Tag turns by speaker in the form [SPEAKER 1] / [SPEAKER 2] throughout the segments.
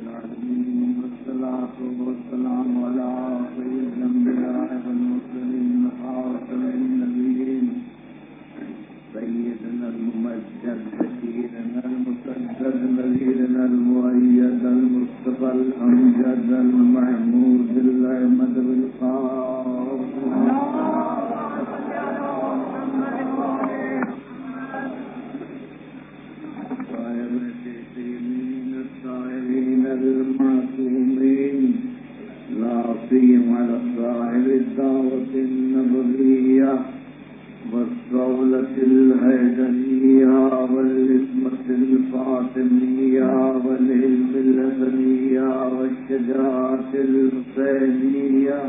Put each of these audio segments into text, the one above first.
[SPEAKER 1] العالمين والصلاة والسلام على سيد الأنبياء والمرسلين خاتم النبيين سيدنا الممجد سيدنا المسدد نذيرنا المؤيد المصطفى الأمجد المحمود الأحمد بالخاص المعصومين لا سيما على صاحب الدعوة النبوية والصولة الهيدنية والإسمة الفاطمية والعلم اللدنية والشجاعة الحسينية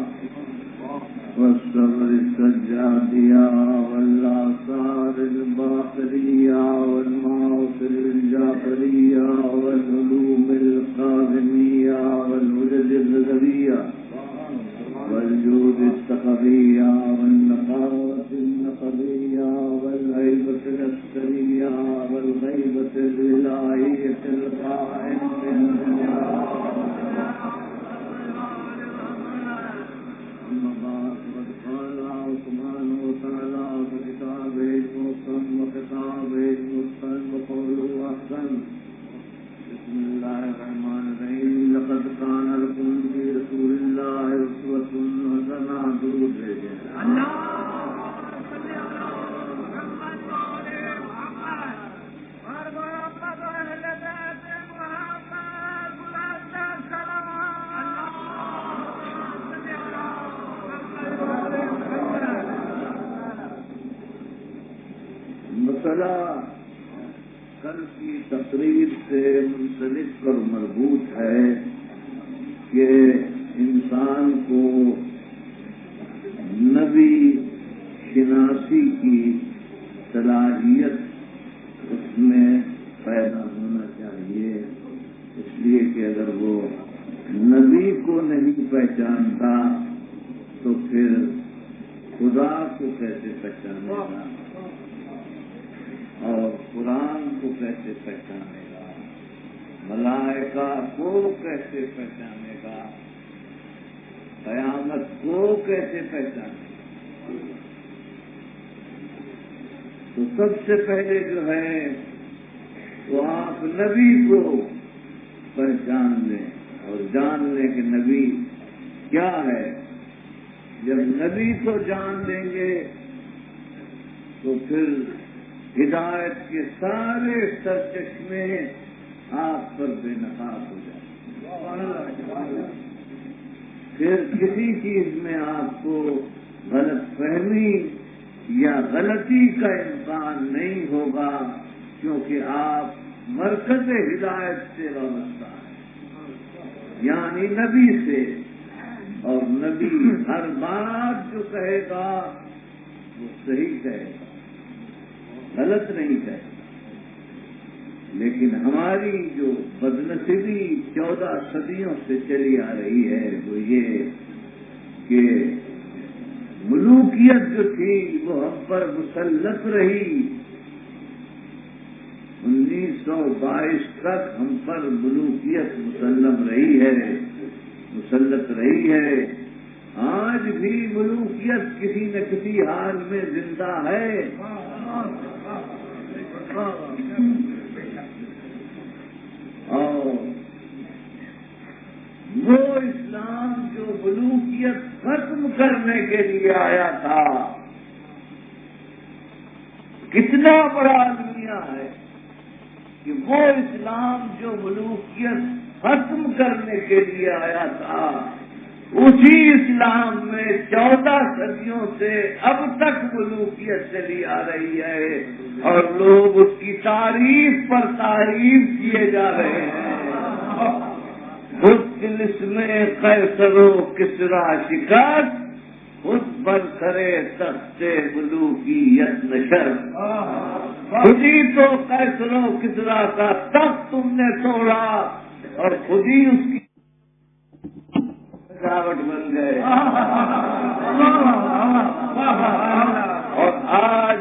[SPEAKER 1] والصبر السجادية والآثار الباقرية والمعاصر الجعفرية والعلوم القاذمية والوجد الغزلية والجود السخرية والنقاوة النقدية والهيبة العسكرية والغيبة الولاية القائم بالدنيا. أما بعد فقد قال الله سبحانه وتعالى في كتابه المحكم وخطابه المتقن وقوله أحسن. بسم الله الرحمن الرحيم. لقد كان لكم في رسول الله أسوة حسنة. درود بھیجیں. مسئلہ کل کی تقریر سے منسلک اور مربوط ہے کہ انسان کو نبی شناسی کی صلاحیت اس میں پیدا ہونا چاہیے، اس لیے کہ اگر وہ نبی کو نہیں پہچانتا تو پھر خدا کو کیسے پہچانے گا اور قرآن کو کیسے پہچانے گا، ملائکہ کو کیسے پہچانے گا، قیامت کو کیسے پہچانے گا. تو سب سے پہلے جو ہے وہ آپ نبی کو پہچان لیں اور جان لیں کہ نبی کیا ہے. جب نبی کو جان لیں گے تو پھر ہدایت کے سارے سرچشمے آپ پر بے نقاب ہو جائیں. پھر کسی چیز میں آپ کو غلط فہمی یا غلطی کا امکان نہیں ہوگا، کیونکہ آپ مرکز ہدایت سے وابستہ ہیں، یعنی نبی سے. اور نبی ہر بات جو کہے گا وہ صحیح کہے گا، غلط نہیں کہے. لیکن ہماری جو بدنصیبی 14 صدیوں سے چلی آ رہی ہے وہ یہ کہ ملوکیت جو تھی وہ ہم پر مسلط رہی. 1922 تک ہم پر ملوکیت مسلط رہی ہے. آج بھی ملوکیت کسی نہ کسی حال میں زندہ ہے. اور وہ اسلام جو ملوکیت ختم کرنے کے لیے آیا تھا کتنا بڑا المیہ ہے کہ وہ اسلام جو ملوکیت ختم کرنے کے لیے آیا تھا اسی اسلام میں 14 صدیوں سے اب تک ملوکیت چلی آ رہی ہے اور لوگ اس کی تعریف پر تعریف کیے جا رہے ہیں. خود دلس میں قیصر و کسریٰ شکست، خود برسرے تخت ملوکیت نشست. خود ہی تو قیصر و کسریٰ کا تخت تم نے توڑا اور خود ہی اس کی سجاوٹ بن گئے. اور آج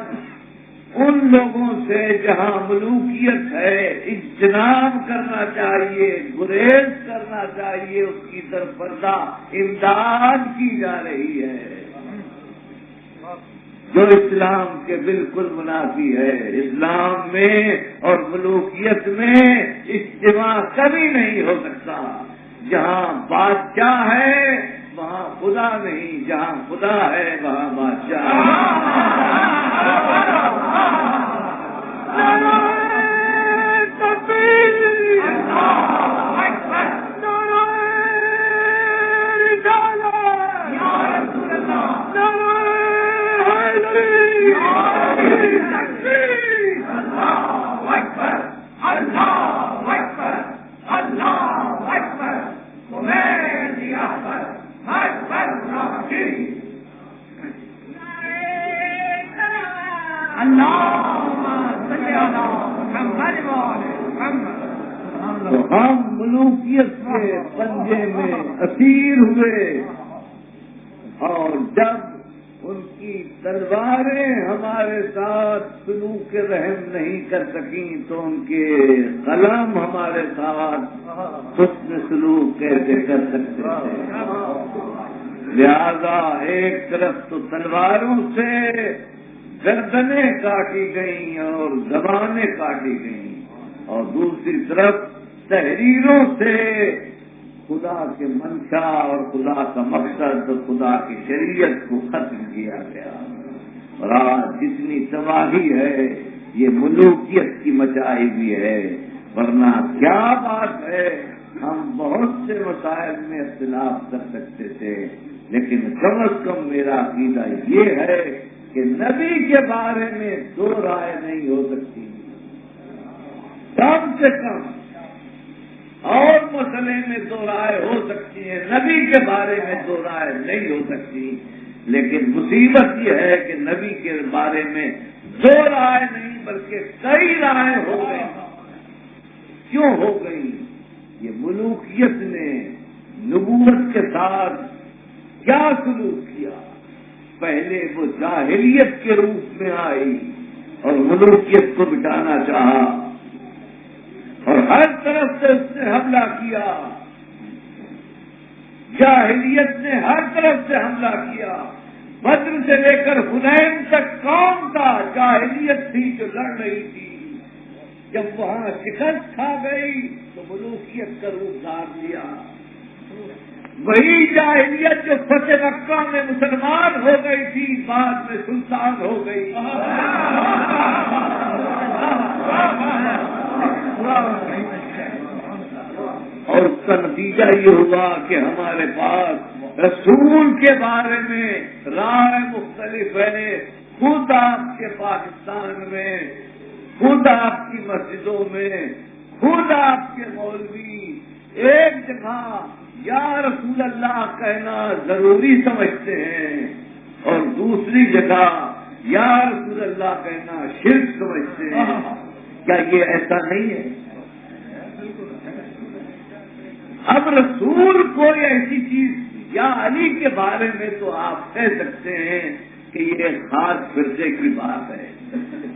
[SPEAKER 1] ان لوگوں سے جہاں ملوکیت ہے اجتناب کرنا چاہیے، گریز کرنا چاہیے، اس کی طرف پردہ امداد کی جا رہی ہے جو اسلام کے بالکل منافی ہے۔ اسلام میں اور ملوکیت میں اجتماع کبھی نہیں ہو سکتا۔ جہاں بادشاہ ہے وہاں خدا نہیں، جہاں خدا ہے وہاں بادشاہ تو ہم ملوکیت کے پنجے میں اسیر ہوئے، اور جب ان کی تلواریں ہمارے ساتھ سلوک رحم نہیں کر سکیں تو ان کے قلم ہمارے ساتھ حسن سلوک کیسے کر سکتے تھے؟ لہذا ایک طرف تو تلواروں سے گردنیں کاٹی گئیں اور زبانیں کاٹی گئیں، اور دوسری طرف تحریروں سے خدا کے منشا اور خدا کا مقصد اور خدا کی شریعت کو ختم کیا گیا۔ اور آج جتنی تباہی ہے یہ ملوکیت کی مچائی بھی ہے، ورنہ کیا بات ہے، ہم بہت سے مسائل میں اختلاف کر سکتے تھے، لیکن کم از کم میرا عقیدہ یہ ہے کہ نبی کے بارے میں دو رائے نہیں ہو سکتی، کم سے کم اور مسئلے میں دو رائے ہو سکتی ہیں، نبی کے بارے میں دو رائے نہیں ہو سکتی۔ لیکن مصیبت یہ ہے کہ نبی کے بارے میں دو رائے نہیں بلکہ کئی رائے ہو گئی۔ کیوں ہو گئی؟ یہ ملوکیت نے نبوت کے ساتھ کیا سلوک کیا؟ پہلے وہ جاہلیت کے روپ میں آئی اور ملوکیت کو بٹانا چاہا، اور ہر طرف سے اس نے حملہ کیا، جاہلیت نے ہر طرف سے حملہ کیا۔ بدر سے لے کر حنین تک کون تھا؟ جاہلیت تھی جو لڑ رہی تھی۔ جب وہاں شکست کھا گئی تو ملوکیت کا روپ دھار لیا۔ وہی جاہلیت جو فتح مکہ میں مسلمان ہو گئی تھی بعد میں سلطان ہو گئی۔ اور اس کا نتیجہ یہ ہوا کہ ہمارے پاس رسول کے بارے میں رائے مختلف ہے، خود آپ کے پاکستان میں، خود آپ کی مسجدوں میں، خود آپ کے مولوی ایک جگہ یا رسول اللہ کہنا ضروری سمجھتے ہیں اور دوسری جگہ یا رسول اللہ کہنا شرک سمجھتے ہیں۔ کیا یہ ایسا نہیں ہے؟ اب رسول کوئی ایسی چیز یا علی کے بارے میں تو آپ کہہ سکتے ہیں کہ یہ خاص فرقے کی بات ہے،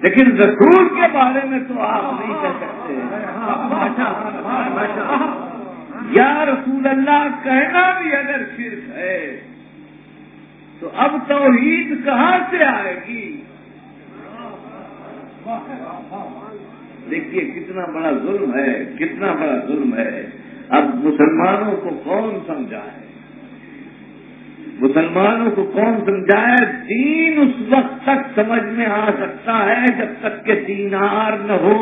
[SPEAKER 1] لیکن رسول کے بارے میں تو آپ نہیں کہہ سکتے۔ یا رسول اللہ کہنا بھی اگر شرک ہے تو اب توحید کہاں سے آئے گی؟ دیکھیے کتنا بڑا ظلم ہے، کتنا بڑا ظلم ہے۔ اب مسلمانوں کو کون سمجھائے؟ مسلمانوں کو کون سمجھائے؟ دین اس وقت تک سمجھ میں آ سکتا ہے جب تک کہ دینار نہ ہو۔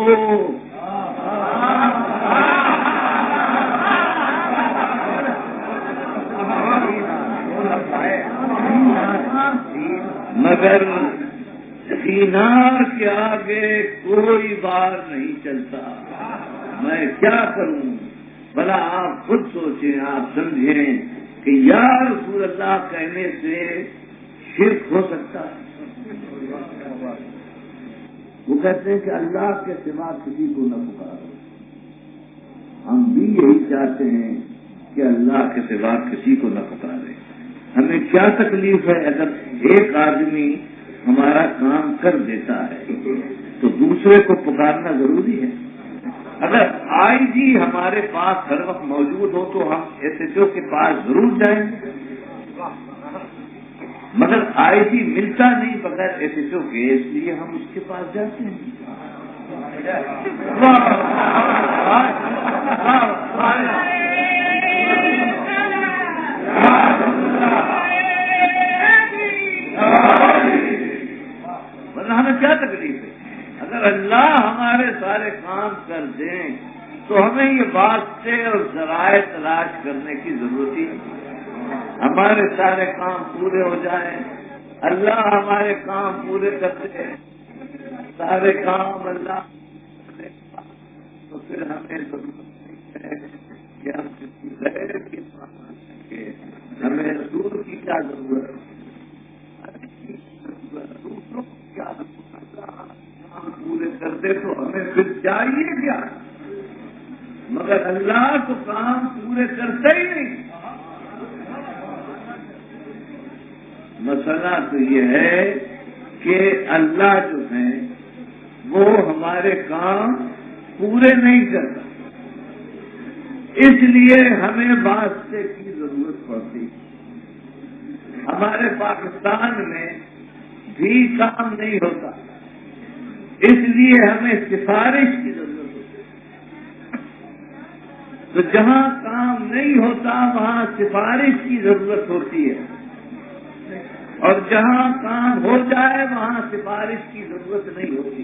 [SPEAKER 1] مگر دینار کے آگے کوئی بار نہیں چلتا۔ میں کیا کروں؟ بھلا آپ خود سوچیں، آپ سمجھیں کہ یا رسول اللہ کہنے سے شرک ہو سکتا ہے؟ وہ کہتے ہیں کہ اللہ کے سوا کسی کو نہ پکارو۔ ہم بھی یہی چاہتے ہیں کہ اللہ کے سوا کسی کو نہ پکارے۔ ہمیں کیا تکلیف ہے اگر ایک آدمی ہمارا کام کر دیتا ہے تو دوسرے کو پکارنا ضروری ہے. اگر آئی جی ہمارے پاس ہر وقت موجود ہو تو ہم ایس ایچ او کے پاس ضرور جائیں گے, مگر آئی جی ملتا نہیں بغیر ایس ایچ او کے, اس لیے ہم اس کے پاس جاتے ہیں. ہمیں کیا تکلیف ہے؟ اگر اللہ ہمارے سارے کام کر دیں تو ہمیں یہ واسطے اور ذرائع تلاش کرنے کی ضرورت ہی نہیں. ہمارے سارے کام پورے ہو جائیں, اللہ ہمارے کام پورے کرتے ہیں, سارے کام اللہ تو پھر ہمیں ضرورت نہیں ہے کہ ہم کسی غیر کے پاس آئیں گے. ہمیں رسول کی کیا ضرورت ہے؟ دوسروں کی کیا ضرورت؟ پورے کرتے تو ہمیں پھر چاہیے کیا؟ مگر اللہ تو کام پورے کرتا ہی نہیں. مسئلہ تو یہ ہے کہ اللہ جو ہے وہ ہمارے کام پورے نہیں کرتا, اس لیے ہمیں واسطے کی ضرورت پڑتی. ہمارے پاکستان میں بھی کام نہیں ہوتا, اس لیے ہمیں سفارش کی ضرورت ہوتی ہے. تو جہاں کام نہیں ہوتا وہاں سفارش کی ضرورت ہوتی ہے, اور جہاں کام ہو جائے وہاں سفارش کی ضرورت نہیں ہوتی.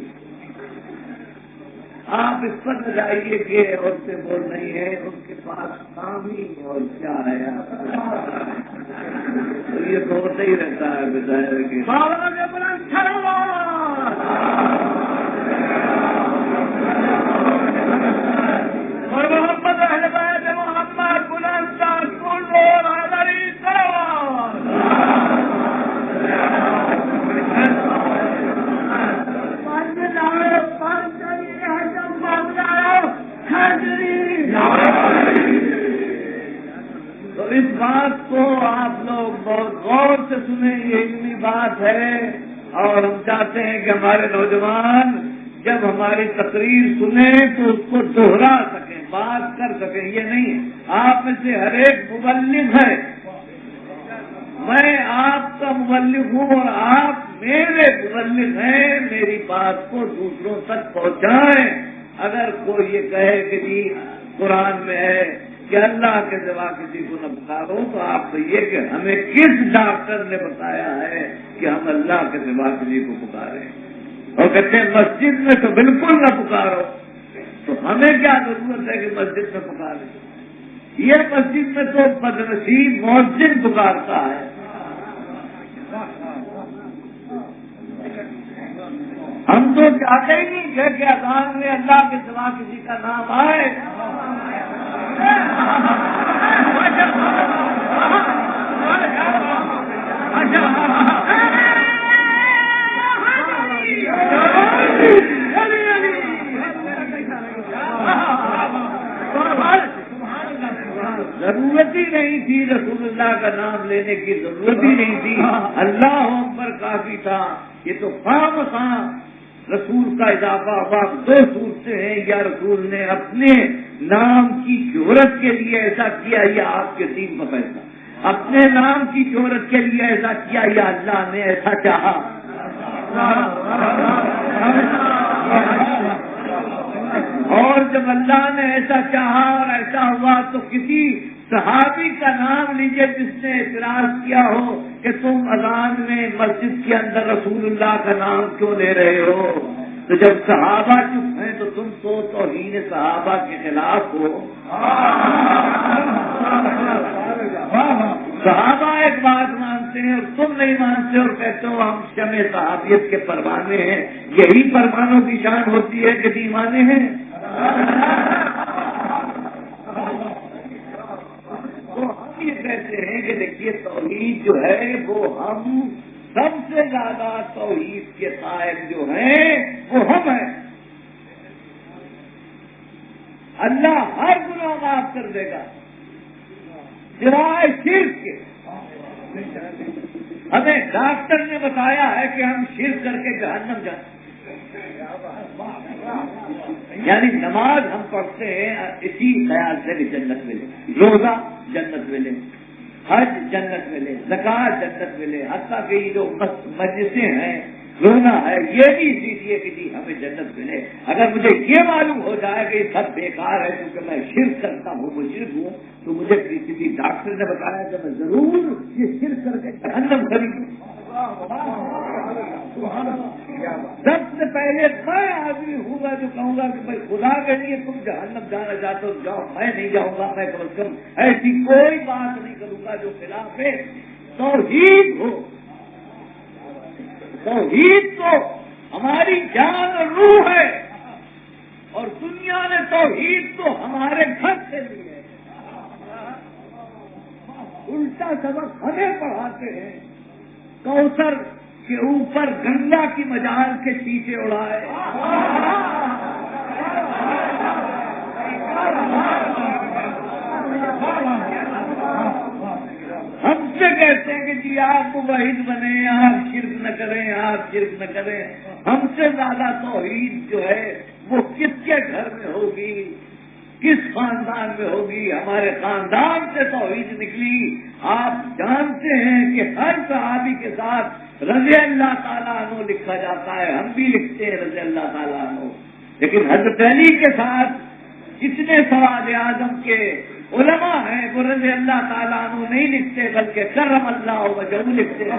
[SPEAKER 1] آپ اس پر جائیے کہ عورتیں بول رہی ہیں ان کے پاس کام ہی اور کیا ہے, تو یہ تو ہوتا ہی رہتا ہے بظاہر کے اور محمد اہل بیت محمد بلند تو اس بات کو آپ لوگ بہت غور سے سنیں, یہ علمی بات ہے, اور ہم چاہتے ہیں کہ ہمارے نوجوان جب ہماری تقریر سنیں تو اس کو دوہرا سکیں, بات کر سکیں. یہ نہیں آپ میں سے ہر ایک مبلغ ہے, میں آپ کا مبلغ ہوں اور آپ میرے مبلغ ہیں. میری بات کو دوسروں تک پہنچائیں. اگر کوئی یہ کہے کہ جی قرآن میں ہے کہ اللہ کے سوا کسی کو نہ پکارو, تو آپ کہیے کہ ہمیں کس ڈاکٹر نے بتایا ہے کہ ہم اللہ کے سوا کسی کو پکاریں, اور کہتے ہیں مسجد میں تو بالکل نہ پکارو. تو ہمیں کیا ضرورت ہے کہ مسجد میں پکاریں؟ یہ مسجد میں تو بدنصیب مؤذن پکارتا ہے. ہم تو چاہتے ہی نہیں کہ اذان میں اللہ کے سوا کسی کا نام آئے. ضرورت ہی نہیں تھی رسول اللہ کا نام لینے کی, ضرورت ہی نہیں تھی. اللہ اکبر کافی تھا. یہ تو خام خواہ رسول کا اضافہ ہوا. دو صورتیں ہیں, یا رسول نے اپنے نام کی شہرت کے لیے ایسا کیا یا آپ کے دین کا فیصلہ. اپنے نام کی شہرت کے لیے ایسا کیا یا اللہ نے ایسا چاہا. اور جب اللہ نے ایسا چاہا اور ایسا ہوا تو کسی صحابی کا نام لیجئے جس نے اعتراض کیا ہو کہ تم اذان میں مسجد کے اندر رسول اللہ کا نام کیوں لے رہے ہو. تو جب صحابہ چپ ہیں تو تم تو توہین صحابہ کے خلاف ہو. صحابہ ایک بات مانتے ہیں اور تم نہیں مانتے اور کہتے ہو ہم شمع صحابیت کے پروانے ہیں. یہی پروانوں کی شان ہوتی ہے کہ دیوانے ہیں. تو ہم یہ کہتے ہیں کہ دیکھیے توحید جو ہے وہ ہم سب سے زیادہ توحید کے قائل جو ہیں وہ ہم ہیں. اللہ ہر گناہ معاف کر دے گا سوائے شرک کے. ہمیں ڈاکٹر نے بتایا ہے کہ ہم شرک کر کے جہنم جائیں، یعنی نماز ہم پڑھتے ہیں اسی خیال سے کہ جنت ملے، روزہ جنت ملے، حج جنت ملے، زکوٰۃ جنت ملے، حتیٰ کہ یہ جو مجلسیں ہیں، رونا ہے، یہ بھی اسی لیے کہ جی ہمیں جنت ملے۔ اگر مجھے یہ معلوم ہو جائے کہ یہ سب بیکار ہے کیونکہ میں شرک کرتا ہوں، مشرک ہوں، تو مجھے کسی ڈاکٹر نے بتایا کہ میں ضرور یہ شرک کر کے جہنم خریدوں۔ سب سے پہلے میں آدمی ہوں گا جو کہوں گا کہ بھائی خدا کے لیے تم جہنم جانا چاہتے ہو جاؤ، میں نہیں جاؤں گا، میں کم از کم ایسی کوئی بات نہیں کروں گا جو خلاف توحید ہو۔ توحید تو ہماری جان اور روح ہے، اور دنیا نے توحید تو ہمارے گھر سے لی ہے، الٹا سبق ہمیں پڑھاتے ہیں، کوثر کے اوپر گنگا کی مجال کے چیٹے اڑائے، ہم سے کہتے ہیں کہ جی آپ موحد بنے، آپ شرک نہ کریں، آپ شرک نہ کریں۔ ہم سے زیادہ توحید جو ہے وہ کس کے گھر میں ہوگی، کس خاندان میں ہوگی؟ ہمارے خاندان سے توحید نکلی۔ آپ جانتے ہیں کہ ہر صحابی کے ساتھ رضی اللہ تعالیٰ عنہ لکھا جاتا ہے، ہم بھی لکھتے ہیں رضی اللہ تعالیٰ عنہ، لیکن حضرت علی کے ساتھ جتنے سواد اعظم کے علماء ہیں وہ رضی اللہ تعالیٰ عنہ نہیں لکھتے بلکہ کرم اللہ وجہہ لکھتے ہیں۔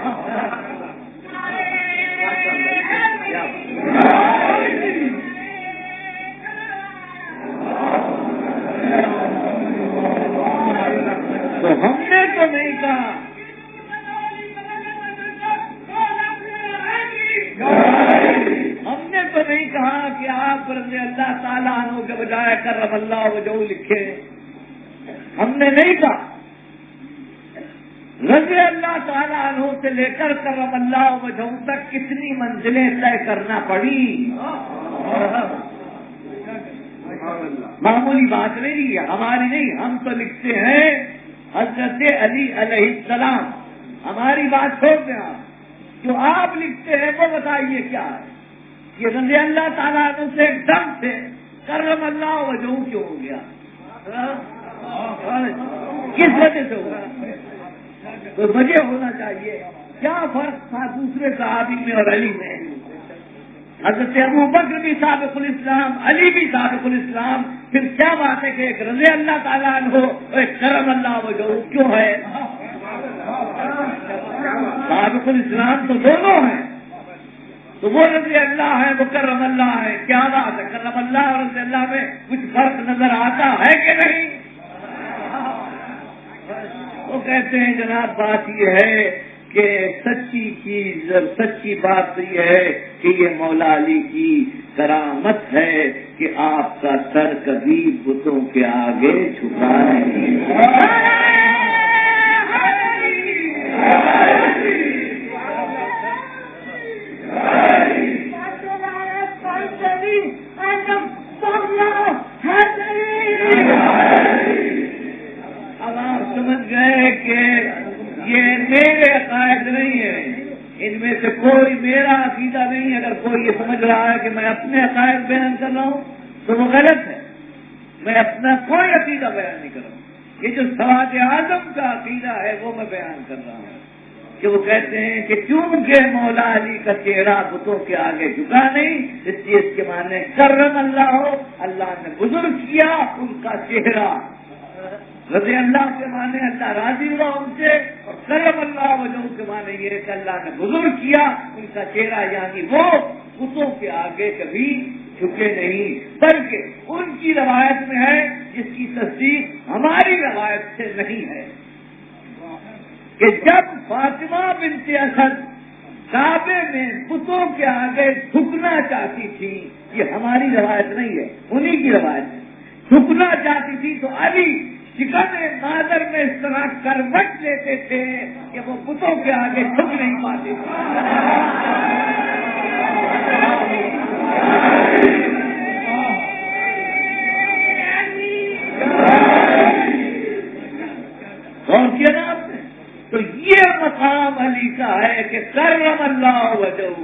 [SPEAKER 1] تو ہم نے تو نہیں کہا، ہم نے تو نہیں کہا کہ آپ رضی اللہ تعالیٰ عنہ کے بجائے کرم اللہ وجہہ لکھیں، ہم نے نہیں کہا۔ رضی اللہ تعالیٰ عنہ سے لے کر کرم اللہ وجہہ تک کتنی منزلیں طے کرنا پڑی، معمولی بات نہیں ہے، ہماری نہیں۔ ہم تو لکھتے ہیں حضرت علی علیہ السلام، ہماری بات چھوڑ دیں آپ، جو آپ لکھتے ہیں وہ بتائیے کیا ہے؟ یہ رضی اللہ تعالیٰ عنہ سے ایک دم سے کرم اللہ وجہہ کیوں ہو گیا؟ کس وجہ سے ہوا؟ تو وجہ ہونا چاہیے، کیا فرق تھا دوسرے صحابی میں اور علی میں؟ حضرت ابو بکر بھی سابق الاسلام، علی بھی سابق الاسلام، پھر کیا بات ہے کہ ایک رضی اللہ تعالیٰ عنہ اور ایک کرم اللہ وجہہ کیوں ہے؟ سابق الاسلام تو دونوں ہیں، تو وہ رضی اللہ ہے، وہ کرم اللہ ہے، کیا بات ہے؟ کرم اللہ اور رضی اللہ میں کچھ فرق نظر آتا ہے کہ نہیں؟ وہ کہتے ہیں جناب بات یہ ہے کہ سچی چیز اور سچی بات یہ ہے کہ یہ مولا علی کی کرامت ہے کہ آپ کا سر کبھی بتوں کے آگے جھکا نہیں۔ اب آپ سمجھ گئے کہ یہ میرے عقائد نہیں ہیں، ان میں سے کوئی میرا عقیدہ نہیں۔ اگر کوئی یہ سمجھ رہا ہے کہ میں اپنے عقائد بیان کر رہا ہوں تو وہ غلط ہے، میں اپنا کوئی عقیدہ بیان نہیں کر رہا ہوں۔ یہ جو سواد اعظم کا عقیدہ ہے وہ میں بیان کر رہا ہوں کہ وہ کہتے ہیں کہ کیونکہ مولا علی کا چہرہ بتوں کے آگے جھکا نہیں، اس لیے اس کے معنی کرم اللہ ہو، اللہ نے بزرگ کیا ان کا چہرہ، رضی اللہ کے معنی اللہ راضی ہوا ان سے، اور کرم اللہ وجہہ کے معنی یہ ہے کہ اللہ نے بزرگ کیا ان کا چہرہ، یعنی وہ بتوں کے آگے کبھی جھکے نہیں، بلکہ ان کی روایت میں ہے جس کی تصدیق ہماری روایت سے نہیں ہے کہ جب فاطمہ بنت اسد کعبے میں بتوں کے آگے جھکنا چاہتی تھی، یہ ہماری روایت نہیں ہے، انہی کی روایت ہے، جھکنا چاہتی تھی تو علی شکن نادر میں اس طرح کروٹ لیتے تھے کہ وہ بتوں کے آگے جھک نہیں پاتے تھے۔ اور کیا نام؟ تو یہ مقام امام علی کا ہے کہ کرم اللہ وجہہ،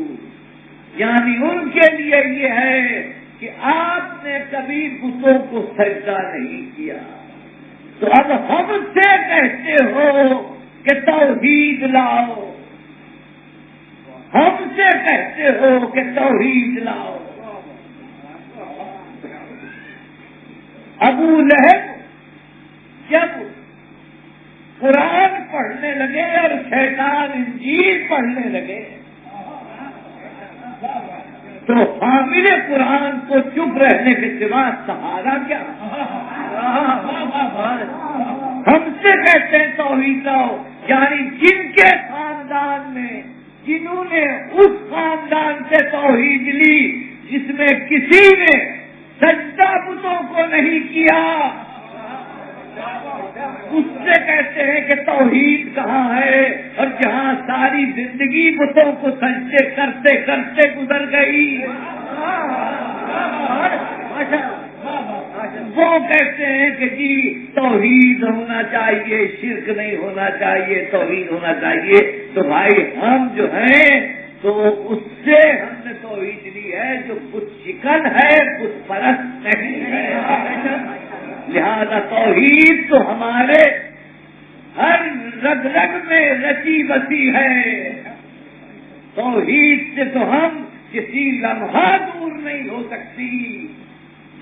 [SPEAKER 1] یعنی ان کے لیے یہ ہے کہ آپ نے کبھی بتوں کو سجدہ نہیں کیا، تو اب ہم سے کہتے ہو کہ توحید لاؤ، ہم سے کہتے ہو کہ توحید لاؤ۔ ابو لہب جب قرآن پڑھنے لگے اور شیطان انجیل پڑھنے لگے تو حامل قرآن کو چپ رہنے کے سوا سہارا کیا؟ ہم سے کہتے ہیں توحید لاؤ، یعنی جن کے خاندان میں، جنہوں نے اس خاندان سے توحید لی جس میں کسی نے سجدہ بتوں کو نہیں کیا، اس سے کہتے ہیں کہ توحید کہاں ہے، اور جہاں ساری زندگی بتوں کو سجدے کرتے کرتے گزر گئی وہ کہتے ہیں کہ جی توحید ہونا چاہیے، شرک نہیں ہونا چاہیے، توحید ہونا چاہیے۔ تو بھائی ہم جو ہیں تو اس سے ہم نے توحید لی ہے جو بت شکن ہے، بت پرست نہیں ہے، لہذا توحید تو ہمارے ہر رگ رگ میں رچی بسی ہے، توحید سے تو ہم کسی لمحہ دور نہیں ہو سکتی۔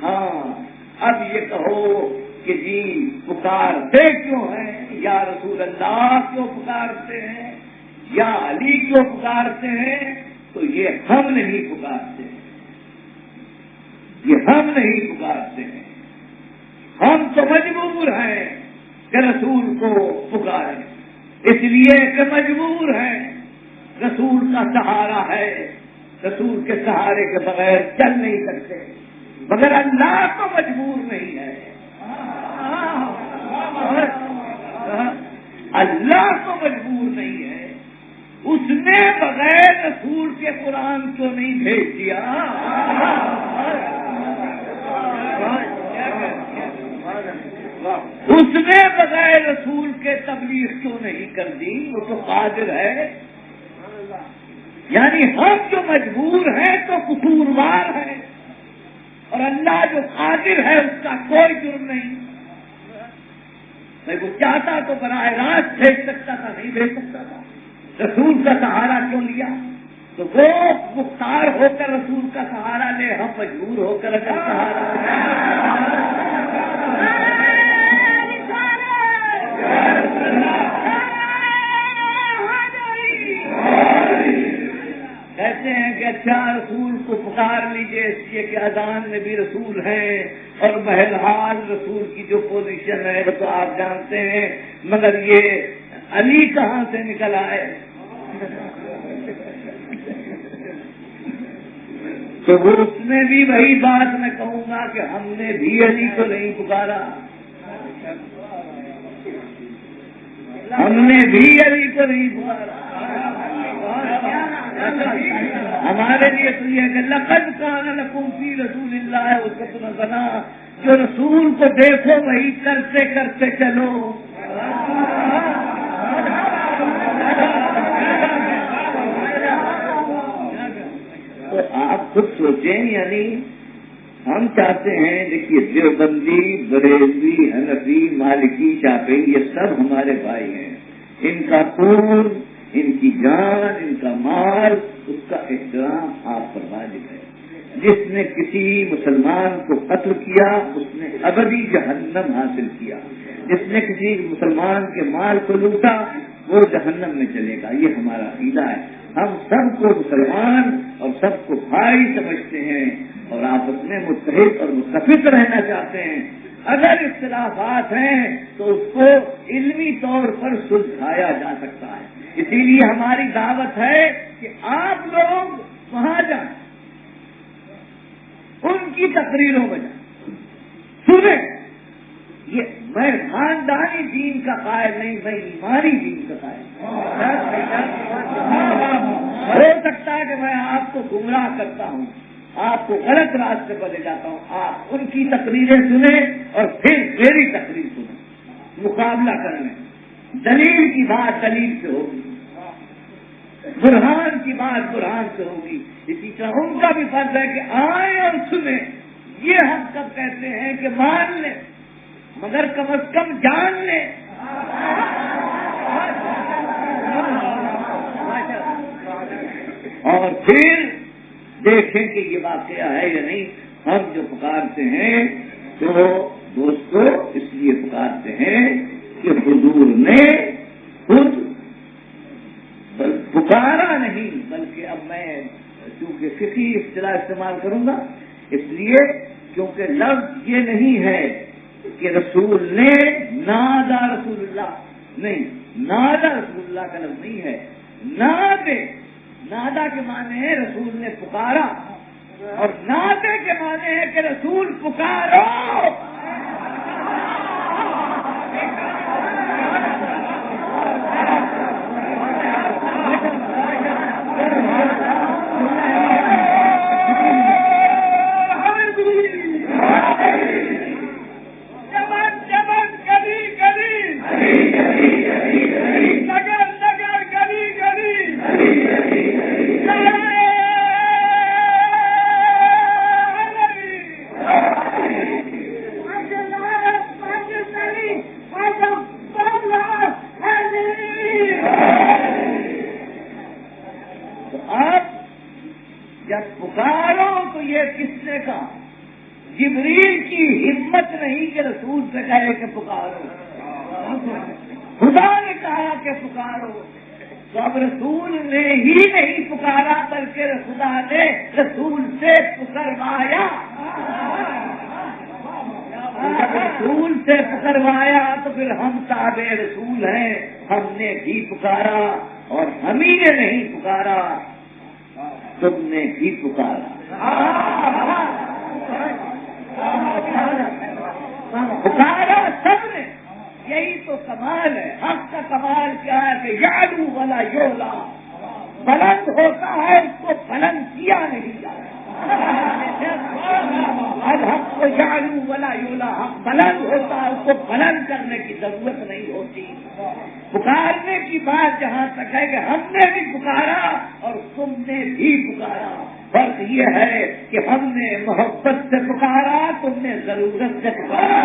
[SPEAKER 1] ہاں اب یہ کہو کہ جی پکارتے کیوں ہیں، یا رسول اللہ کیوں پکارتے ہیں، یا علی کیوں پکارتے ہیں، تو یہ ہم نہیں پکارتے، یہ ہم نہیں پکارتے ہیں، ہم تو مجبور ہیں کہ رسول کو پکاریں، اس لیے کہ مجبور ہیں، رسول کا سہارا ہے، رسول کے سہارے کے بغیر چل نہیں سکتے، مگر اللہ تو مجبور نہیں ہے، اللہ تو مجبور نہیں ہے، اس نے بغیر رسول کے قرآن کو نہیں بھیج دیا، اس نے بغیر رسول کے تبلیغ کیوں نہیں کر دی، وہ تو قادر ہے، یعنی ہم جو مجبور ہیں تو قصوروار ہیں، اور اللہ جو قادر ہے اس کا کوئی جرم نہیں، وہ چاہتا تو براہ راست بھیج سکتا تھا، نہیں بھیج سکتا تھا، رسول کا سہارا کیوں لیا؟ تو وہ مختار ہو کر رسول کا سہارا لے، ہم مجبور ہو کر اگر سہارا کہتے ہیں کہ اچھا رسول کو پکار لیجئے، اس لیے کہ اذان میں بھی رسول ہیں، اور بہرحال رسول کی جو پوزیشن ہے وہ تو آپ جانتے ہیں، مگر یہ علی کہاں سے نکل آئے؟ تو وہ اس میں بھی وہی بات میں کہوں گا کہ ہم نے بھی علی کو نہیں پکارا، ہم نے بھی علی کو نہیں پکارا، ہمارے لیے تو یہ کہ لقد کان لکم فی رسول اللہ اسوۃ حسنہ، جو رسول کو دیکھو وہی کرتے کرتے چلو، تو آپ خود سوچیں، یعنی ہم چاہتے ہیں، دیکھیے دیوبندی، بریلوی، حنفی، مالکی، شافعی یہ سب ہمارے بھائی ہیں، ان کا خون، ان کی جان، ان کا مال، اس کا احترام آپ پر واجب ہے، جس نے کسی مسلمان کو قتل کیا اس نے ابدی جہنم حاصل کیا، جس نے کسی مسلمان کے مال کو لوٹا وہ جہنم میں چلے گا، یہ ہمارا عقیدہ ہے، ہم سب کو مسلمان اور سب کو بھائی سمجھتے ہیں اور آپس میں متحد اور متفق رہنا چاہتے ہیں، اگر اختلافات ہیں تو اس کو علمی طور پر سلجھایا جا سکتا ہے، اسی لیے ہماری دعوت ہے کہ آپ لوگ وہاں جائیں، ان کی تقریروں میں جائیں، سنیں، یہ میں خاندانی دین کا قائل نہیں، میں ایمانی دین کا قائل ہو سکتا ہے کہ میں آپ کو گمراہ کرتا ہوں، آپ کو غلط راستے پر لے جاتا ہوں، آپ ان کی تقریریں سنیں اور پھر میری تقریر سنیں، مقابلہ کریں، دلیل کی بات دلیل سے ہوگی، برہان کی بات برہان سے ہوگی. اسی طرح ان کا بھی فرض ہے کہ آئیں اور سنیں. یہ ہم سب کہتے ہیں کہ مان لیں مگر کم از کم جان لیں. اور پھر دیکھیں کہ یہ واقعہ ہے یا نہیں. ہم جو پکارتے ہیں تو دوستو اس لیے پکارتے ہیں کہ حضور نے خود پکارا نہیں، بلکہ اب میں چونکہ فقہی اصطلاح استعمال کروں گا اس لیے کیونکہ لفظ یہ نہیں ہے کہ رسول نے نادا رسول اللہ، نہیں، نادا رسول اللہ کا لفظ نہیں ہے. نادا کے معنی ہے رسول نے پکارا، اور نادے کے معنی ہے کہ رسول پکارو. جبریل کی ہمت نہیں کہ رسول سے کہے کہ پکارو، خدا نے کہا کہ پکارو. تو اب رسول نے ہی نہیں پکارا بلکہ خدا نے رسول سے پکروایا. رسول سے پکروایا تو پھر ہم تابع رسول ہیں، ہم نے بھی پکارا. اور ہم ہی نے نہیں پکارا، تم نے بھی پکارا. پکارا سب نے. یہی تو کمال ہے. حق کا کمال کیا ہے کہ یعلو ولا یعلا، بلند ہوتا ہے اس کو بلند کیا نہیں جاتا. اب حق کو یعلو ولا یعلا، حق بلند ہوتا ہے اس کو بلند کرنے کی ضرورت نہیں ہوتی. پکارنے کی بات جہاں تک ہے کہ ہم نے بھی پکارا اور تم نے بھی پکارا. فرق یہ ہے کہ ہم نے محبت سے پکارا، تم نے ضرورت سے پکارا.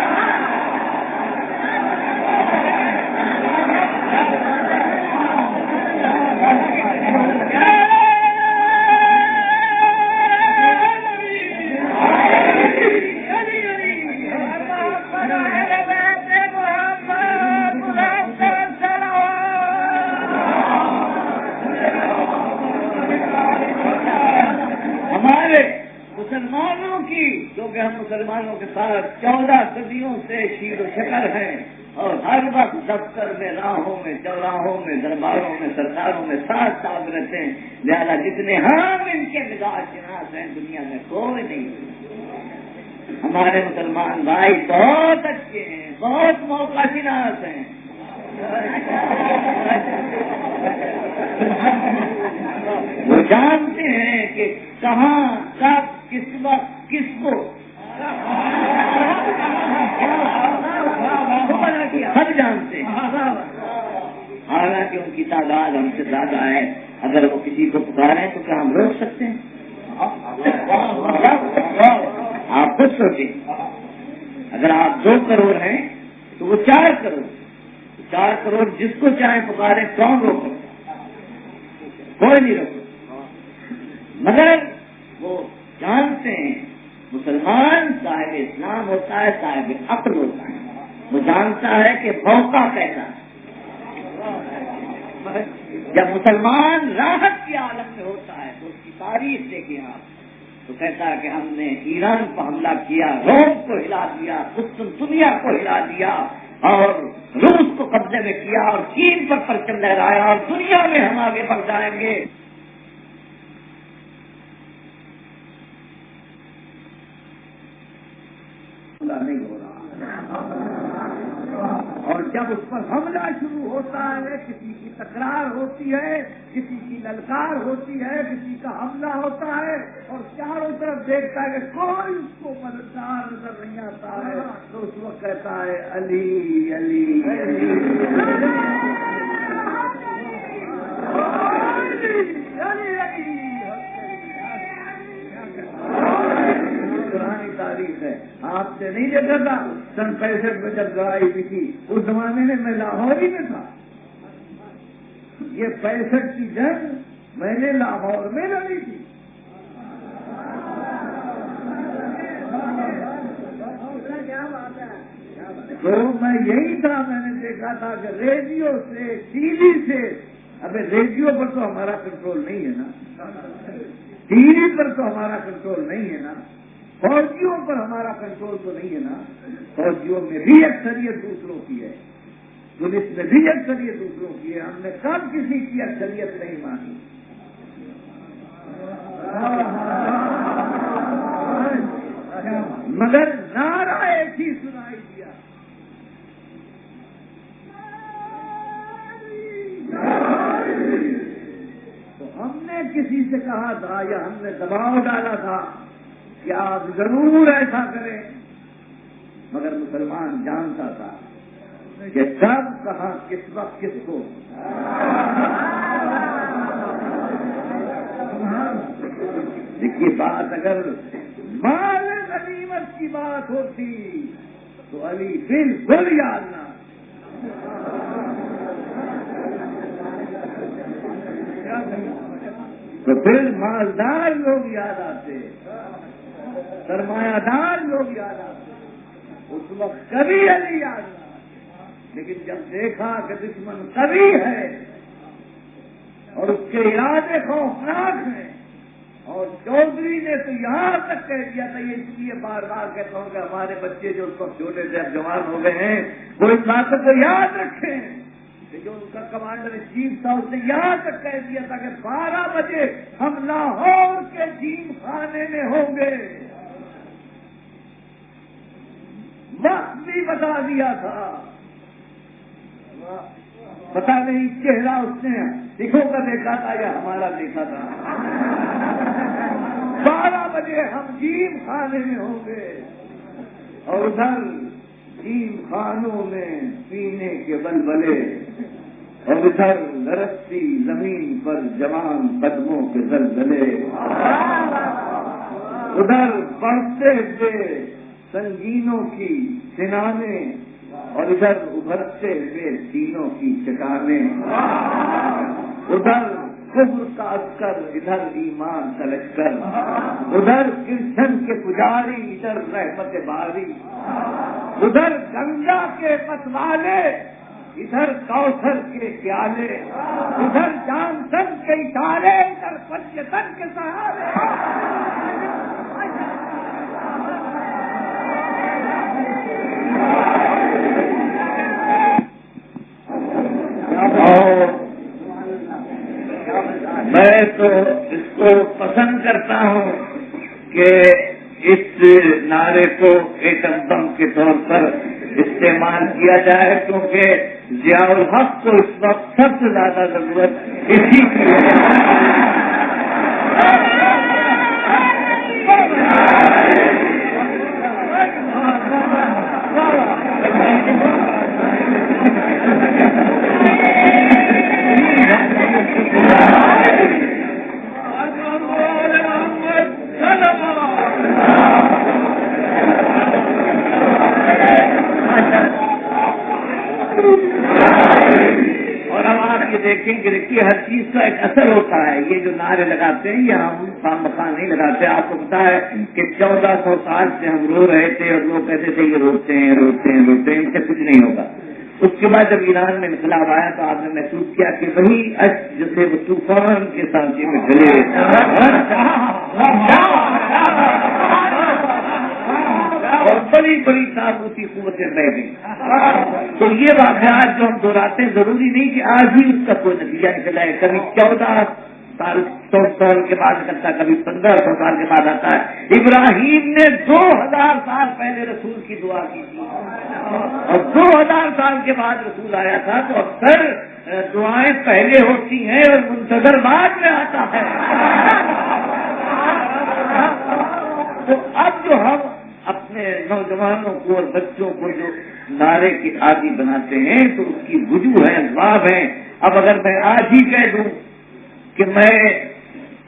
[SPEAKER 1] مسلمانوں کی، کیونکہ ہم مسلمانوں کے ساتھ 14 صدیوں سے شیر و شکر ہیں اور ہر وقت دفتر میں، راہوں میں، چوراہوں میں، درباروں میں، سرکاروں میں ساتھ ساتھ رہتے ہیں، لہذا جتنے ہم ان کے مزاج شناس ہیں دنیا میں کوئی نہیں. ہمارے مسلمان بھائی بہت اچھے ہیں، بہت موقع شناس ہیں. وہ جانتے ہیں کہ کہاں، کب، کس وقت، کس کو سب جانتے ہیں. حالانکہ ان کی تعداد ہم سے زیادہ ہے. اگر وہ کسی کو پکاریں تو کیا ہم روک سکتے ہیں؟ آپ خود سوچیں، اگر آپ 2 کروڑ ہیں تو وہ 4 کروڑ، 4 کروڑ جس کو چاہے پکارے، کون روکے؟ کوئی نہیں روکے. مگر وہ جانتے ہیں مسلمان صاحب اسلام ہوتا ہے، صاحب عقل ہوتا ہے. وہ جانتا ہے کہ موقع کیسا ہے. جب مسلمان راحت کے عالم میں ہوتا ہے تو اس کی تاریخ دیکھیں آپ، تو کہتا ہے کہ ہم نے ایران کو حملہ کیا، روم کو ہلا دیا، دنیا کو ہلا دیا اور روس کو قبضے میں کیا اور چین پر پرچم لہرایا اور دنیا میں ہم آگے بڑھ جائیں گے. نہیں ہو رہا. اور جب اس پر حملہ شروع ہوتا ہے، کسی کی تکرار ہوتی ہے، کسی کی للکار ہوتی ہے، کسی کا حملہ ہوتا ہے اور چاروں طرف دیکھتا ہے کہ کوئی اس کو مددگار نظر نہیں آتا ہے، تو اس وقت کہتا ہے علی علی علی. پرانی تاریخ ہے. آپ نے نہیں دیکھا تھا سن 65 میں جب لڑائی ہوئی تھی اس زمانے میں لاہور ہی میں تھا. یہ 65 کی جنگ میں نے لاہور میں لڑی تھی. تو میں یہی تھا, میں نے دیکھا تھا کہ ریڈیو سے ٹی وی سے, ابھی ریڈیو پر تو ہمارا کنٹرول نہیں ہے نا, ٹی وی پر تو ہمارا کنٹرول نہیں ہے نا, فوجیوں پر ہمارا کنٹرول تو نہیں ہے نا. فوجیوں میں بھی اکثریت دوسروں کی ہے, پولیس میں بھی اکثریت دوسروں کی ہے. ہم نے کب کسی کی اکثریت نہیں مانی. مگر نعرہ ایک ہی سنائی دیا, تو ہم نے کسی سے کہا تھا یا ہم نے دباؤ ڈالا تھا کہ آپ ضرور ایسا کریں, مگر مسلمان جانتا تھا کہ کب کہاں کس وقت کس کو. دیکھیے بات اگر مال غنیمت کی بات ہوتی تو علی بالکل یاد نہ, تو پھر مالدار لوگ یاد آتے, سرمایہ دار لوگ یاد آتے, اس وقت کبھی علی یاد نہ. لیکن جب دیکھا کہ دشمن کبھی ہے اور اس کے ارادے خوفناک ہیں, اور چودھری نے تو یہاں تک کہہ دیا تھا, یہ اس لیے بار بار کہتا ہوں کہ ہمارے بچے جو اس وقت چھوٹے سے اب جوان ہو گئے ہیں وہ اس بات کو یاد رکھیں کہ جو ان کا کمانڈر ان چیف تھا اس نے یہاں تک کہہ دیا تھا کہ 12 بجے ہم لاہور کے جیم خانے میں ہوں گے. وقت بھی بتا دیا تھا. پتا نہیں چہرہ اس نے سکھوں کا دیکھا تھا یا ہمارا دیکھا تھا. 12 بجے ہم جیم خانے میں ہوں گے, اور ادھر جیم خانوں میں پینے کے بلبلے, اور ادھر لرزتی زمین پر جوان قدموں کے زلزلے, ادھر بڑھتے ہوئے سنگینوں کی سنانے, اور ادھر ابھرتے ہوئے سینوں کی چٹانیں, ادھر کفر کا عسکر, ادھر ایمان کا لشکر, ادھر کرشن کے پجاری, ادھر رحمت باری, ادھر گنگا کے متوالے, ادھر کوثر کے پیالے, ادھر جانسن کے اشارے, ادھر پنچتن کے سہارے. میں تو اس کو پسند کرتا ہوں کہ اس نعرے کو ایک بم کے طور پر استعمال کیا جائے, کیونکہ ضیاء الحق کو اس وقت سب سے زیادہ ضرورت اسی کی ہے. دیکھیں کہ دیکھیے ہر چیز کا ایک اثر ہوتا ہے. یہ جو نعرے لگاتے ہیں یہ ہم خام مخواہ نہیں لگاتے. آپ کو پتا ہے کہ 1400 سال سے ہم رو رہے تھے اور لوگ کہتے تھے یہ روتے ہیں روتے ہیں روتے ہیں, ان سے کچھ نہیں ہوگا. اس کے بعد جب ایران میں انقلاب آیا تو آپ نے محسوس کیا کہ وہی اشک جیسے وہ طوفان کے سانچے میں ڈلے اور بڑی بڑی تابوتی قوتیں رہ گئی. تو یہ واقعات جو ہم دہراتے ہیں ضروری نہیں کہ آج ہی اس کا کوئی نتیجہ نکل آئے. کبھی 14 سال 100 کے بعد نکلتا ہے, کبھی 1500 سال کے بعد آتا ہے. ابراہیم نے 2000 سال پہلے رسول کی دعا کی تھی اور 2000 سال کے بعد رسول آیا تھا. تو اکثر دعائیں پہلے ہوتی ہیں اور منتظر بعد میں آتا ہے. تو اب جو ہم اپنے نوجوانوں کو اور بچوں کو جو نعرے کی عادی بناتے ہیں تو اس کی وجوہ ہے, اسباب ہیں. اب اگر میں آج ہی کہہ دوں کہ میں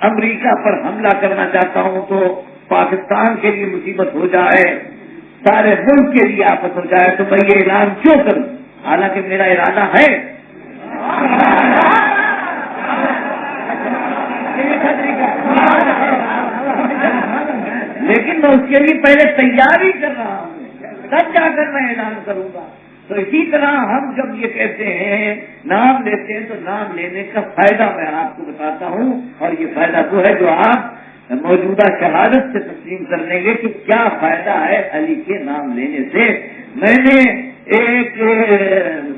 [SPEAKER 1] امریکہ پر حملہ کرنا چاہتا ہوں تو پاکستان کے لیے مصیبت ہو جائے، سارے ملک کے لیے آفت ہو جائے، تو میں یہ اعلان کیوں کروں؟ حالانکہ میرا ارادہ ہے لیکن میں اس کے لیے پہلے تیاری کر رہا ہوں، تب جا کر میں اعلان کروں گا۔ تو اسی طرح ہم جب یہ کہتے ہیں نام لیتے ہیں تو نام لینے کا فائدہ میں آپ کو بتاتا ہوں، اور یہ فائدہ تو ہے جو آپ موجودہ شہادت سے تسلیم کر لیں گے کہ کیا فائدہ ہے علی کے نام لینے سے۔ میں نے ایک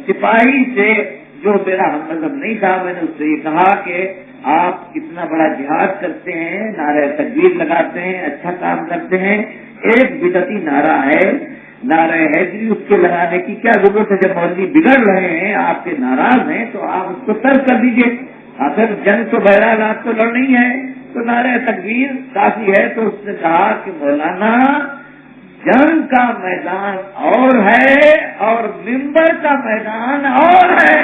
[SPEAKER 1] سپاہی سے جو میرا ہم مذہب نہیں تھا، میں نے اس سے یہ کہا کہ آپ کتنا بڑا جہاد کرتے ہیں، نعرہ تکبیر لگاتے ہیں، اچھا کام کرتے ہیں، ایک بدعتی نعرہ ہے نعرہ حیدری، اس کے لگانے کی کیا ضرورت ہے؟ جب مولوی بگڑ رہے ہیں، آپ کے ناراض ہیں، تو آپ اس کو ترک کر دیجیے۔ اگر جنگ تو بہرحال آپ کو لڑنی ہے تو نعرہ تکبیر کافی ہے۔ تو اس نے کہا کہ مولانا جنگ کا میدان اور ہے اور منبر کا میدان اور ہے۔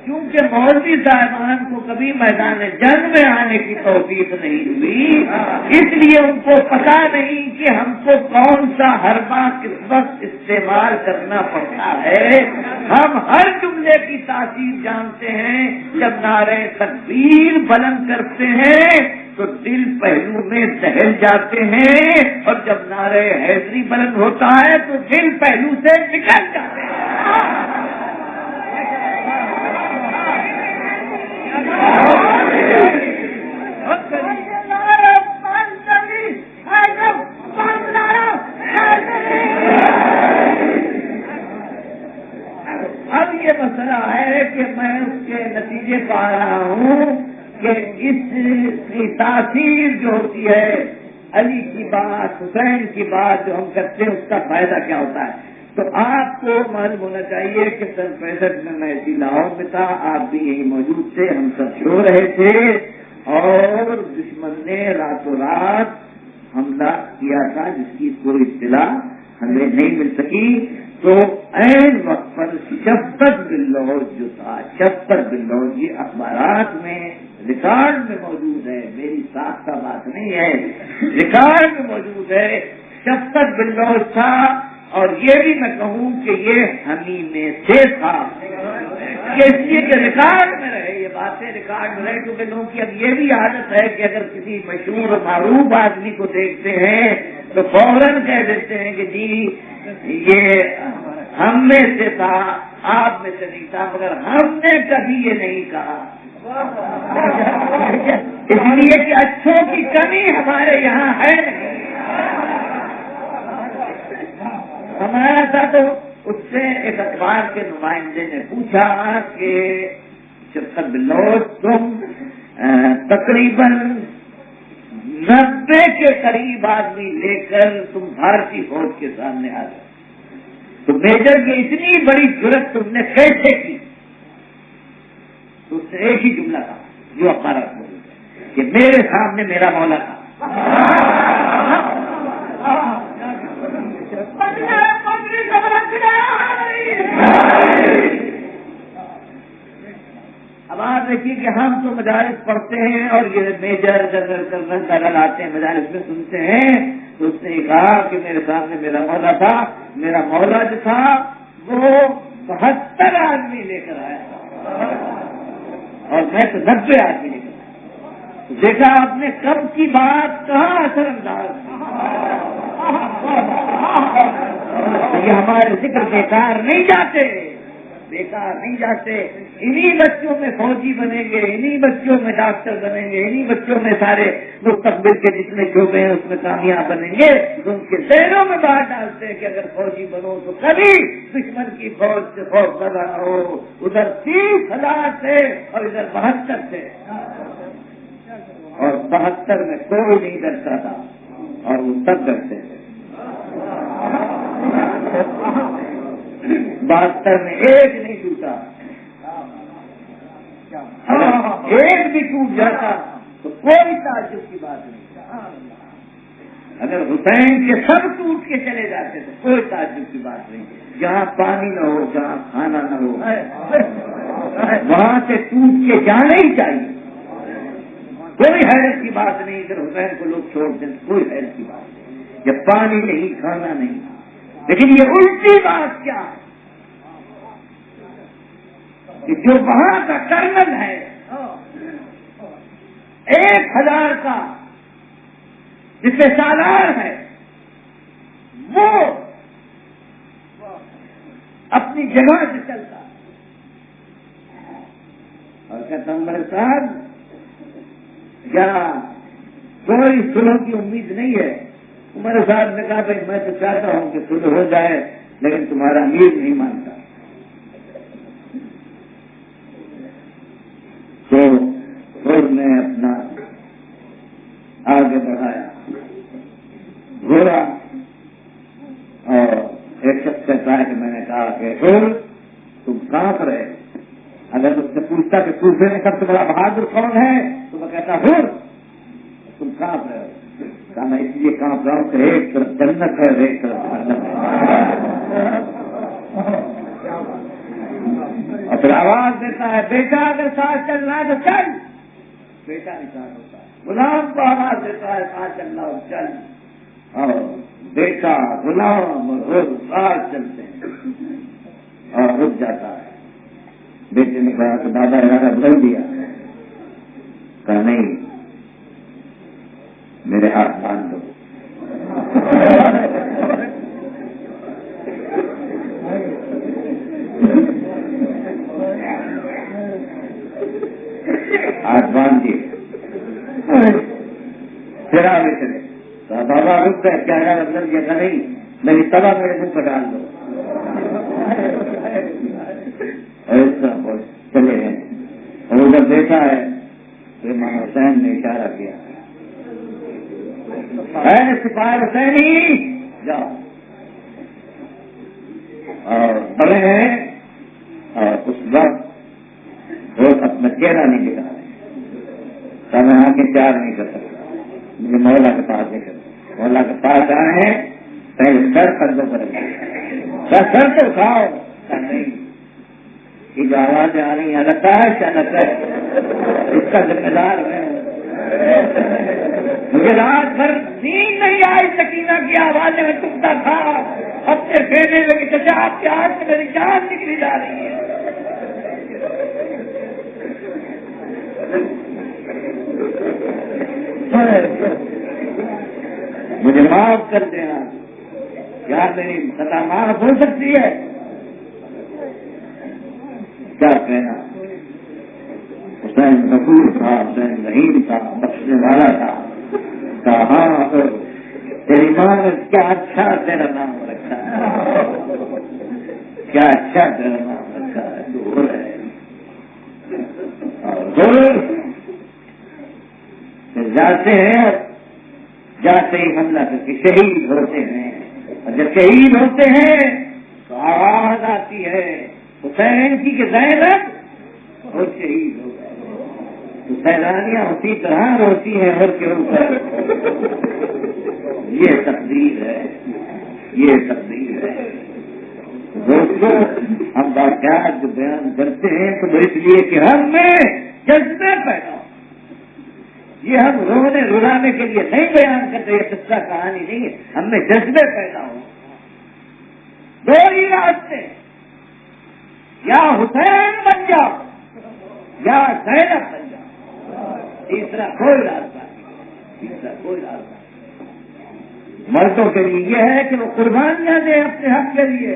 [SPEAKER 1] کیونکہ مولوی صاحبان کو کبھی میدان جنگ میں آنے کی توفیق نہیں ہوئی، اس لیے ان کو پتا نہیں کہ ہم کو کون سا حربہ کس وقت استعمال کرنا پڑتا ہے۔ ہم ہر جملے کی تاثیر جانتے ہیں۔ جب نعرہ تکبیر بلند کرتے ہیں تو دل پہلو میں دہل جاتے ہیں، اور جب نعرہ حیدری بلند ہوتا ہے تو دل پہلو سے نکل جاتے ہیں۔ اب یہ مسئلہ ہے کہ میں اس کے نتیجے پا رہا ہوں کہ اس کی تاثیر جو ہوتی ہے علی کی بات، حسین کی بات جو ہم کرتے ہیں، اس کا فائدہ کیا ہوتا ہے۔ تو آپ کو معلوم ہونا چاہیے کہ سن 65 میں اسی لاہور میں تھا، آپ بھی یہی موجود تھے، ہم سب سو رہے تھے، اور دشمن نے راتوں رات حملہ کیا تھا جس کی کوئی اطلاع ہمیں نہیں مل سکی۔ تو عین وقت پر شفقت بلوچ جو تھا، شفقت بلوچ یہ اخبارات میں ریکارڈ میں موجود ہے، میری ساختہ بات نہیں ہے، ریکارڈ میں موجود ہے، شفقت بلوچ تھا۔ اور یہ بھی میں کہوں کہ یہ ہمیں میں سے تھا، اس لیے کہ ریکارڈ میں رہے، یہ باتیں ریکارڈ میں رہے، کیونکہ لوگوں کی اب یہ بھی عادت ہے کہ اگر کسی مشہور اور معروف آدمی کو دیکھتے ہیں تو فوراً کہہ دیتے ہیں کہ جی یہ ہم میں سے تھا، آپ میں سے نہیں تھا، مگر ہم نے کبھی یہ نہیں کہا، اس لیے کہ اچھوں کی کمی ہمارے یہاں ہے نہیں۔ ہمارا تھا تو اس سے ایک اخبار کے نمائندے نے پوچھا کہ شفقت بلوچ تم تقریباً 90 کے قریب آدمی لے کر تم بھارتی فوج کے سامنے آ گئے، تو میجر کی اتنی بڑی جرت تم نے کیسے کی؟ تو اس نے ایک ہی جملہ کہا جو اخبارات میں کہ میرے سامنے میرا مولا تھا۔ اب آپ دیکھیے کہ ہم تو مدارس پڑھتے ہیں اور یہ میجر جنرل آتے ہیں مدارس میں سنتے ہیں، تو اس نے کہا کہ میرے سامنے میرا مولا تھا، میرا مولا جو تھا وہ 72 آدمی لے کر آیا تھا اور میں تو 90 آدمی لے کر آیا۔ دیکھا آپ نے کب کی بات کہاں اثر انداز، یہ ہمارے ذکر بیکار نہیں جاتے، بیکار نہیں جاتے۔ انہی بچوں میں فوجی بنیں گے، انہی بچوں میں ڈاکٹر بنیں گے، انہی بچوں میں سارے مستقبل کے جتنے شعبے ہیں اس میں کامیاب بنیں گے۔ تو ان کے ذہنوں میں بات ڈالتے ہیں کہ اگر فوجی بنو تو کبھی دشمن کی فوج سے خوف کر رہا ہو، ادھر 30,000 تھے اور ادھر 72 تھے، اور 72 میں کوئی نہیں ڈرتا تھا اور وہ سب ڈرتے تھے۔ 72 میں ایک نہیں ٹوٹا، ایک بھی ٹوٹ جاتا تو کوئی تعجب کی بات نہیں۔ اگر حسین کے سب ٹوٹ کے چلے جاتے تو کوئی تعجب کی بات نہیں. جہاں پانی نہ ہو، جہاں کھانا نہ ہو، وہاں سے ٹوٹ کے جانا ہی چاہیے. کوئی حیرت کی بات نہیں. اگر حسین کو لوگ چھوڑ دیں کوئی حیرت کی بات نہیں. جب پانی نہیں، کھانا نہیں. لیکن یہ الٹی بات کیا ہے کہ جو وہاں کا کرنل ہے 1000 کا جس سے سالار ہے، وہ اپنی جگہ سے چلتا اور کہتا ہوں میرے صاحب کیا کوئی سلو کی امید نہیں ہے؟ عمر صاحب نے کہا بھائی میں تو چاہتا ہوں کہ سلو ہو جائے لیکن تمہارا امیر نہیں مانتا. تو خود نے اپنا آگے بڑھایا گھوڑا اور ایک شخص کہتا ہے کہ میں نے کہا کہ تم کہاں پر ہے؟ اگر اس سے پوچھتا کہ کوفے میں سب سے بڑا بہادر کون ہے تو میں کہتا تم کہاں پر ہے؟ کہا میں اس لیے کہاں پر ہوں کہ ایک طرف جنت ہے اور ایک طرف جہنم ہے. اور پھر آواز دیتا ہے بیٹا اگر ساتھ چلنا ہے تو چل. بیٹا نہیں ساتھ ہوتا ہے. غلام کو آواز دیتا ہے ساتھ چلنا اور چل. اور بیٹا غلام اور ساتھ چلتے ہیں اور رک جاتا ہے. بیٹے نے کہا کہ دادا ارادہ بدل دیا. کہا نہیں میرے ہاتھ باندھ دو. ہاتھ باندھ دیے. پھر آگے چلے. بابا رک گئے. کیا ارادہ بدل دیا؟ تھا نہیں میری تباہ میرے منہ پر ڈال دو. اس طرح چلے گئے اور ادھر دیکھا ہے امام حسین نے اشارہ کیا سپاہی حسینی جاؤ. اور بڑے ہیں اور اس وقت وہ اپنا چہرہ نہیں دکھا رہے. میں آنکھیں چار نہیں کر سکتا. مجھے مولا کے پاس لے کر مولا کے پاس آئے ہیں. پہلے سر قدموں پر رکھے. سر تو اٹھاؤ. نہیں یہ جو آوازیں آ رہی ہیں لگتا ہے شانت ہے اس کا ذمہ دار ہے. مجھے رات بھر نیند نہیں آئی. سکینہ کی آوازیں میں ٹوٹتا تھا. ہفتے پھیرنے لگے چچا آپ کے ہاتھ سے میری جان نکلی جا رہی ہے. مجھے معاف کر دینا. کیا میری خطا معاف ہو سکتی ہے؟ کیا کہنا. حسین غفور تھا، حسین رحیم تھا، بخشنے والا تھا. کہاں تیری ماں نے کیا اچھا تیرا نام رکھا ہے. کیا اچھا تیرا نام رکھا ہے. دور ہے جاتے ہیں جاتے ہی حملہ کر کے شہید ہوتے ہیں. اور جب شہید ہوتے ہیں تو آواز آتی ہے حسین کی کہ زینب اور شہید ہو گئے. تو سیلانیاں اسی طرح روتی ہیں اور کے اوپر. یہ تقدیر ہے. یہ تقدیر ہے. دوستوں ہم واقعات جو بیان کرتے ہیں تو اس لیے کہ ہم میں جذبے پیدا ہو. یہ ہم رونے رلانے کے لیے نہیں بیان کرتے. یہ قصہ کہانی نہیں ہے. ہم میں جذبے پیدا ہو. دو ہی راستے یا حسین بن جاؤ یا زینب بن جاؤ. تیسرا کوئی راستہ نہیں. تیسرا کوئی راستہ نہیں. مردوں کے لیے یہ ہے کہ وہ قربانیاں دیں اپنے حق کے لیے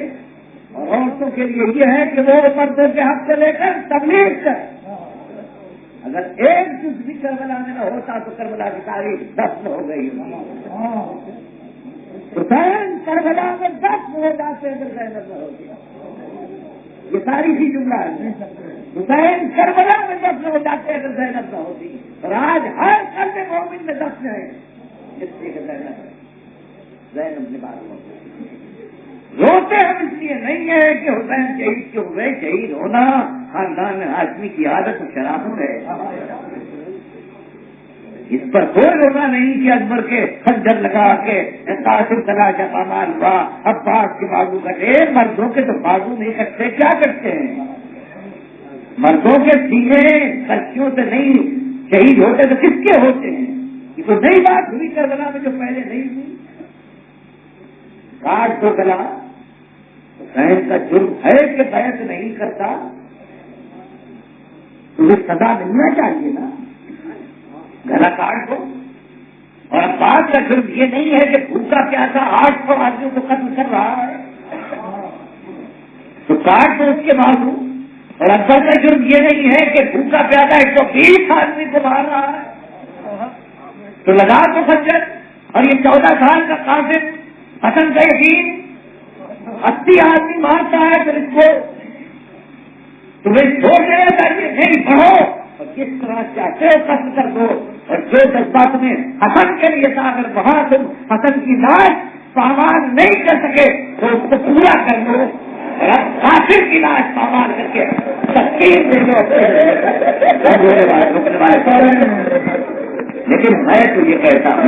[SPEAKER 1] اور عورتوں کے لیے یہ ہے کہ وہ مردوں کے حق سے لے کر تبلیغ کریں. اگر ایک جز بھی کربلا میں نہ ہوتا تو کربلا کی تاریخ دفن ہو گئی. حسین کربلا میں دفن ہو جاتے اگر زینب نہ ہوتی. یہ تاریخی جملہ ہے. حسین کربلا میں دفن ہو جاتے اگر زینب نہ ہوتی. اور آج ہر قلب مومن میں دفن ہے اس لیے کہ زینب نے بات ہوتی. روتے ہم اس لیے نہیں ہے کہ حسین شہید کیوں ہوئے. شہید ہونا خاندان ہاشمی کی عادت و شرافت ہے. اس پر کوئی رونا نہیں کہ اکبر کے خنجر لگا کے قاسم کلا کا پامال ہوا، عباس کے بازو کٹے. مردوں کے تو بازو نہیں کٹتے، کیا کرتے ہیں؟ مردوں کے سینے کچیوں سے نہیں شہید ہوتے تو کس کے ہوتے ہیں؟ یہ تو نئی بات ہوئی کربلا میں جو پہلے نہیں ہوئی. کاٹ تو گلا، حسین کا جرم ہے کہ بیعت نہیں کرتا، تمہیں سزا ملنا چاہیے نا، گلا کاٹ دو. اور اب بات کا جرم یہ نہیں ہے کہ بھوکا پیاسا 800 آدمیوں کو قتل کر رہا ہے تو کاٹ دو اس کے بازو. اور اکبر کا جرم یہ نہیں ہے کہ بھوکا پیاسا 120 آدمی کو مار رہا ہے تو لگا دو خنجر. اور یہ 14 سال کا قاسم حسن کا یقین 80 آدمی مارتا ہے پھر اس کو تمہیں چھوڑ دینا چاہیے. نہیں پڑھو اور کس طرح چاہتے ہو قتل کر دو. اور جو جذبات میں حسن کے لیے تھا، اگر وہاں تم حسن کی لاش پامال نہیں کر سکے تو اس کو پورا کر لو. قاسم کی لاش پامال کر کے تسکین دے دو. لیکن میں تو یہ کہتا ہوں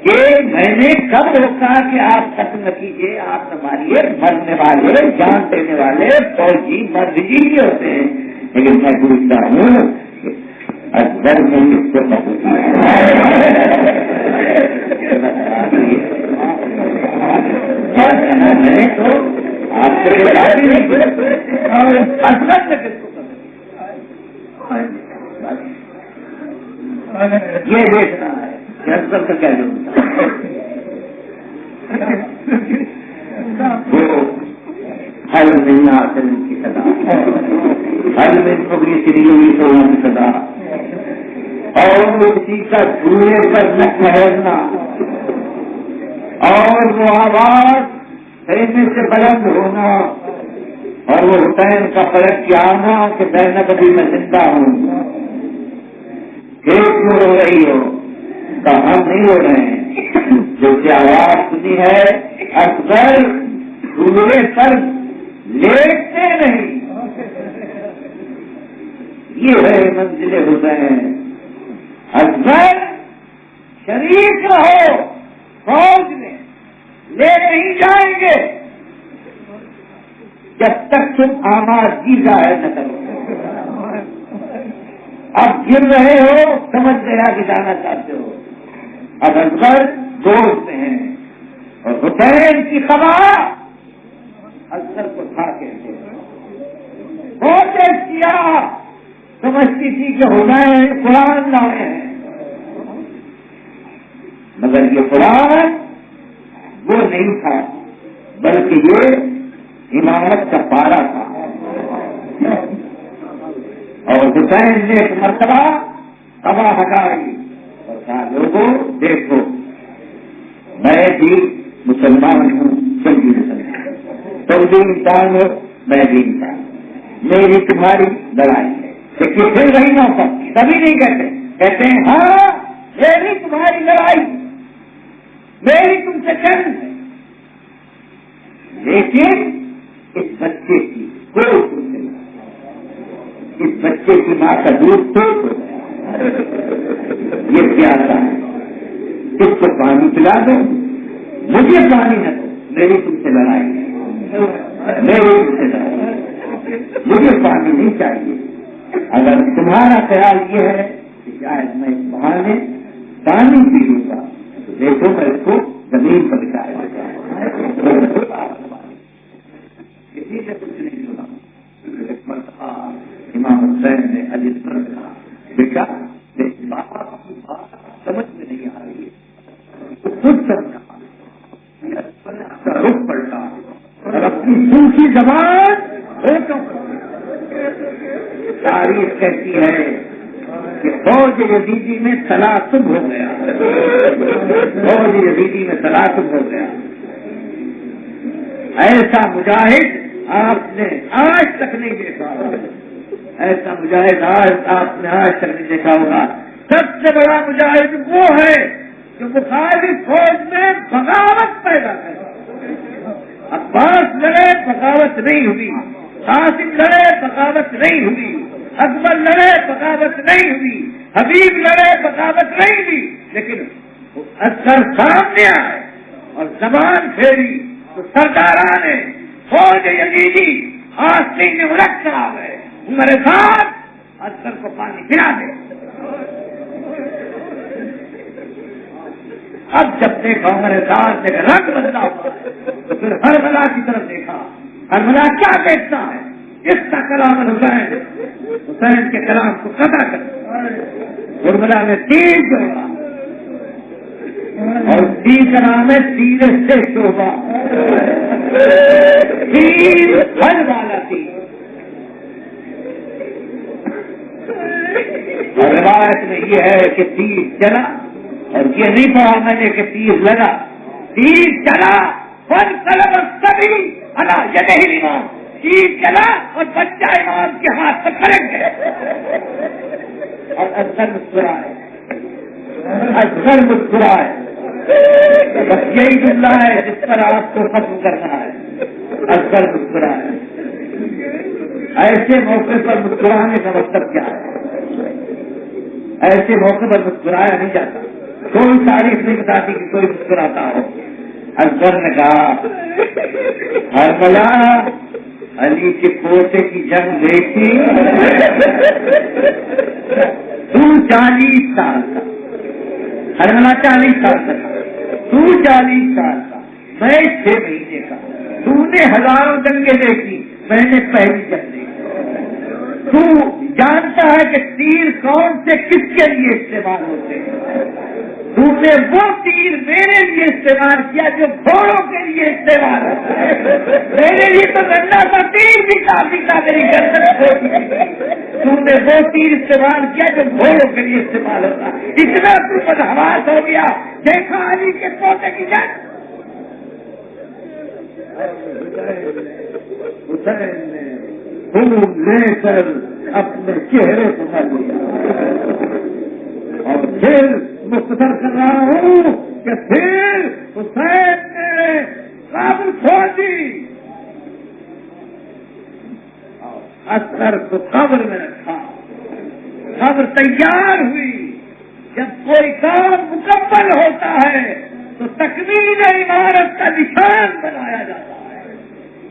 [SPEAKER 1] کہ میں نے کب روکا کہ آپ قتل نہ کیجیے، آپ نہ ماریے. مرنے والے، جان دینے والے فوجی مرد جی بھی ہوتے ہیں. لیکن میں پوچھتا ہوں اکبر میں اس کو میں تو آپ سے یہ دیکھنا ہے کہ اکبر کا کیا جو ہر مہینہ حاصل کی سزا، ہر میں پبلی سری تو کی سزا، اور اسی کا جھولے پر نہ ٹھہرنا، اور وہ آواز خیمے سے بلند ہونا، اور وہ حسین کا فرق کیا آنا کہ بہن کبھی میں زندہ ہوں. کیوں رو رہی ہو؟ تو ہم نہیں رو رہے ہیں. جو کہ آواز سنی ہے اکبر جھولے پر لیٹتے نہیں. یہ ہے منزل حسین. اکبر شریک رہو فوج میں، لے نہیں جائیں گے جب تک تم آواز کی ظاہر نہ کرو. اب گر رہے ہو، سمجھ گیا کہ جانا چاہتے ہو. اب اکبر دوست ہیں اور حسین کی خبر اکبر کو تھا کہتے بہت کیا سمجھتی تھی کہ حسین قرآن لائے ہیں، مگر یہ قرآن وہ نہیں تھا بلکہ یہ امامت کا پارا تھا. اور حسین نے ایک مرتبہ تباہ ہٹائی اور کہا لوگوں دیکھو میں بھی مسلمان ہوں، سبھی مسلمان، تم بھی انسان ہو، میں بھی انسان، میری تمہاری لڑائی ہے. لیکن پھر وہی موقع کبھی نہیں کہتے ہیں ہاں میری تمہاری لڑائی، میری تم سے جنگ ہے. لیکن اس بچے کی کوئی سن نہیں، اس بچے کی ماں کا دودھ ٹوٹ ہو گیا. یہ پیاسا ہے، اس کو پانی پلا دو، مجھے پانی نہ دو، میری تم سے لڑائی ہے، میری تم سے لڑائی ہے، مجھے پانی نہیں چاہیے. اگر تمہارا خیال یہ ہے کہ شاید میں اس بہانے پانی پی لوں گا تو دیکھو میں اس کو زمین پر بچایا جائے. کسی سے کچھ نہیں سنا. امام حسین نے علی پر کہا بیٹا باپ کی بات سمجھ میں نہیں آ رہی ہے، خود سمجھا، رخ پلٹا اور اپنی سوکھی زبان تاریخ کہتی ہے کہ فوج یزیدی میں تلاسب ہو گیا، فوج یزیدی میں تلاسب ہو گیا. ایسا مجاہد آپ نے آج تک نہیں دیکھا، ایسا مجاہد آپ نے آج تک نہیں دیکھا ہوگا. سب سے بڑا مجاہد وہ ہے جو مخالف فوج میں بغاوت پیدا کرے. عباس لڑے بغاوت نہیں ہوئی، قاسم لڑے بغاوت نہیں ہوئی، اکبر لڑے بغاوت نہیں ہوئی. حبیب لڑے بغاوت نہیں دی، لیکن اثر سامنے آئے اور زبان پھیری تو سرداران فوج یزیدی آستین میں رکھ کر آ گئے، ہمارے ساتھ اثر کو پانی پلا دے۔ اب جب دیکھا ہمارے ساتھ دیکھا رنگ بدلا ہوا ہے تو پھر ہرملا کی طرف دیکھا، ہرملا کیا دیکھتا ہے؟ اس کا کلام حسین کے کلام کو قطع کر ہرملا نے تیر جوڑا اور تیر کا نام ہے تیر سے شوبہ، تیر ہر والا تیر۔ اور روایت میں یہ ہے کہ تیر چلا، اور یہ نہیں پڑھا میں نے کہ تیر لگا، تیر چلا فن قلم سبھی اللہ یہ نہیں امام، تیر چلا اور بچہ امام کے ہاتھ سے پھڑک گئے اور اصغر مسکرائے، اصغر مسکرائے۔ بس یہی جملہ ہے جس پر آپ کو ختم کرنا ہے، اصغر مسکرائے۔ ایسے موقع پر مسکرانے کا مطلب کیا ہے؟ ایسے موقع پر مسکرایا نہیں جاتا، کوئی تاریخ نہیں بتاتی کہ کوئی مسکراتا ہو۔ اصغر نے کہا ہرملا علی کے پوتے کی جنگ دیکھی، تو 40 سال کا، ہرملا 40 سال کا تھا، تو 40 سال کا، میں 6 مہینے کا، تو نے ہزاروں جنگیں دیکھی، میں نے پہلی جنگ دیکھی۔ تو جانتا ہے کہ تیر کون سے کس کے لیے استعمال ہوتے ہیں، تو نے وہ تیر میرے لیے استعمال کیا جو گھوڑوں کے لیے استعمال ہوتا ہے، میرے لیے تو گندا سا تیر بھی کافی تھا، میری گردن چھوٹی، تو نے وہ تیر استعمال کیا جو گھوڑوں کے لیے استعمال ہوتا ہے۔ اتنا تو بدحواس ہو گیا، دیکھا علی کے پوتے کی جنگ، حسین نے خون لے کر اپنے چہرے کو کر لیا، اور پھر مختصر کر رہا ہوں کہ پھر حسین نے قابل چھوڑ دی اور اثر کو قبر میں رکھا، قبر تیار ہوئی۔ جب کوئی کام مکمل ہوتا ہے تو تکمیل عمارت کا نشان بنایا جاتا ہے۔